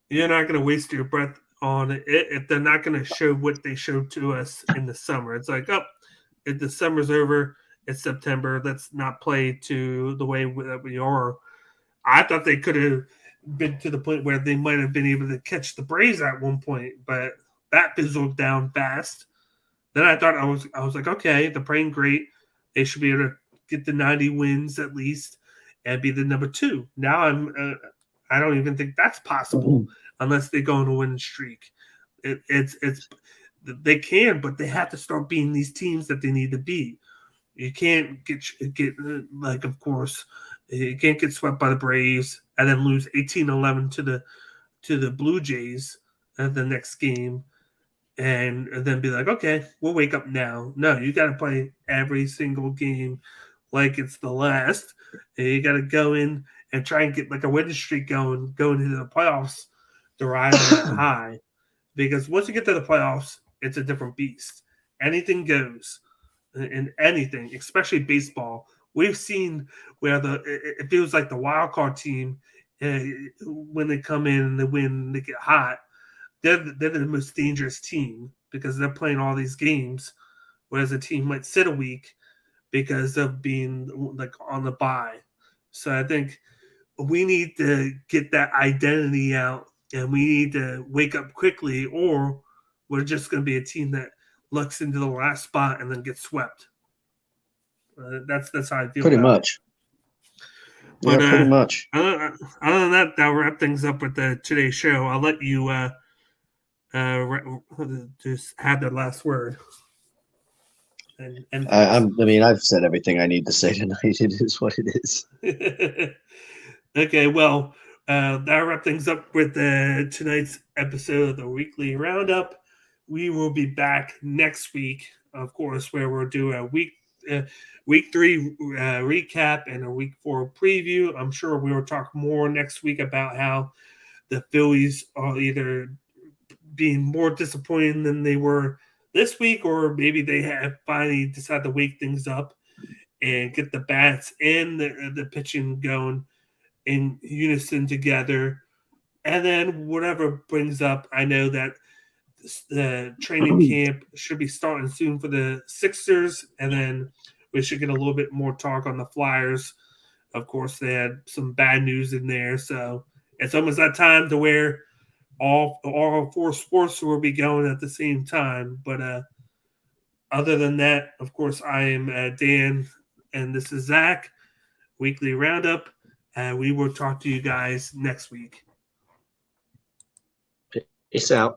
you're not going to waste your breath on it if they're not going to show what they showed to us in the summer. It's like, if the summer's over, it's September. Let's not play to the way that we are. I thought they could have been to the point where they might have been able to catch the Braves at one point, but that fizzled down fast. Then I thought I was like, okay, they're playing great. They should be able to get the 90 wins at least and be the number 2. Now I don't even think that's possible unless they go on a winning streak. It's they can, but they have to start beating these teams that they need to beat. You can't get like, of course, you can't get swept by the Braves and then lose 18-11 to the Blue Jays at the next game. and then be like, okay, we'll wake up now. No, you got to play every single game like it's the last. And you got to go in and try and get like a winning streak going into the playoffs to ride on that high. Because once you get to the playoffs, it's a different beast. Anything goes in anything, especially baseball. We've seen where it feels like the wild card team, when they come in and they win, they get hot. They're the most dangerous team because they're playing all these games, whereas a team might sit a week because of being like on the bye. So I think we need to get that identity out, and we need to wake up quickly, or we're just going to be a team that looks into the last spot and then gets swept. That's how I feel. Pretty much. But, yeah, pretty much. Other than that, that'll wrap things up with today's show. I'll let you just have the last word. I've said everything I need to say tonight. It is what it is. Okay, well, that'll wrap things up with tonight's episode of the Weekly Roundup. We will be back next week, of course, where we'll do a week 3 recap and a week 4 preview. I'm sure we will talk more next week about how the Phillies are either being more disappointing than they were this week, or maybe they have finally decided to wake things up and get the bats and the pitching going in unison together. And then whatever brings up, I know that the training camp should be starting soon for the Sixers, and then we should get a little bit more talk on the Flyers. Of course, they had some bad news in there, so it's almost that time to where all 4 sports will be going at the same time. But other than that, of course, I am Dan, and this is Zach, Weekly Roundup, and we will talk to you guys next week. Peace out.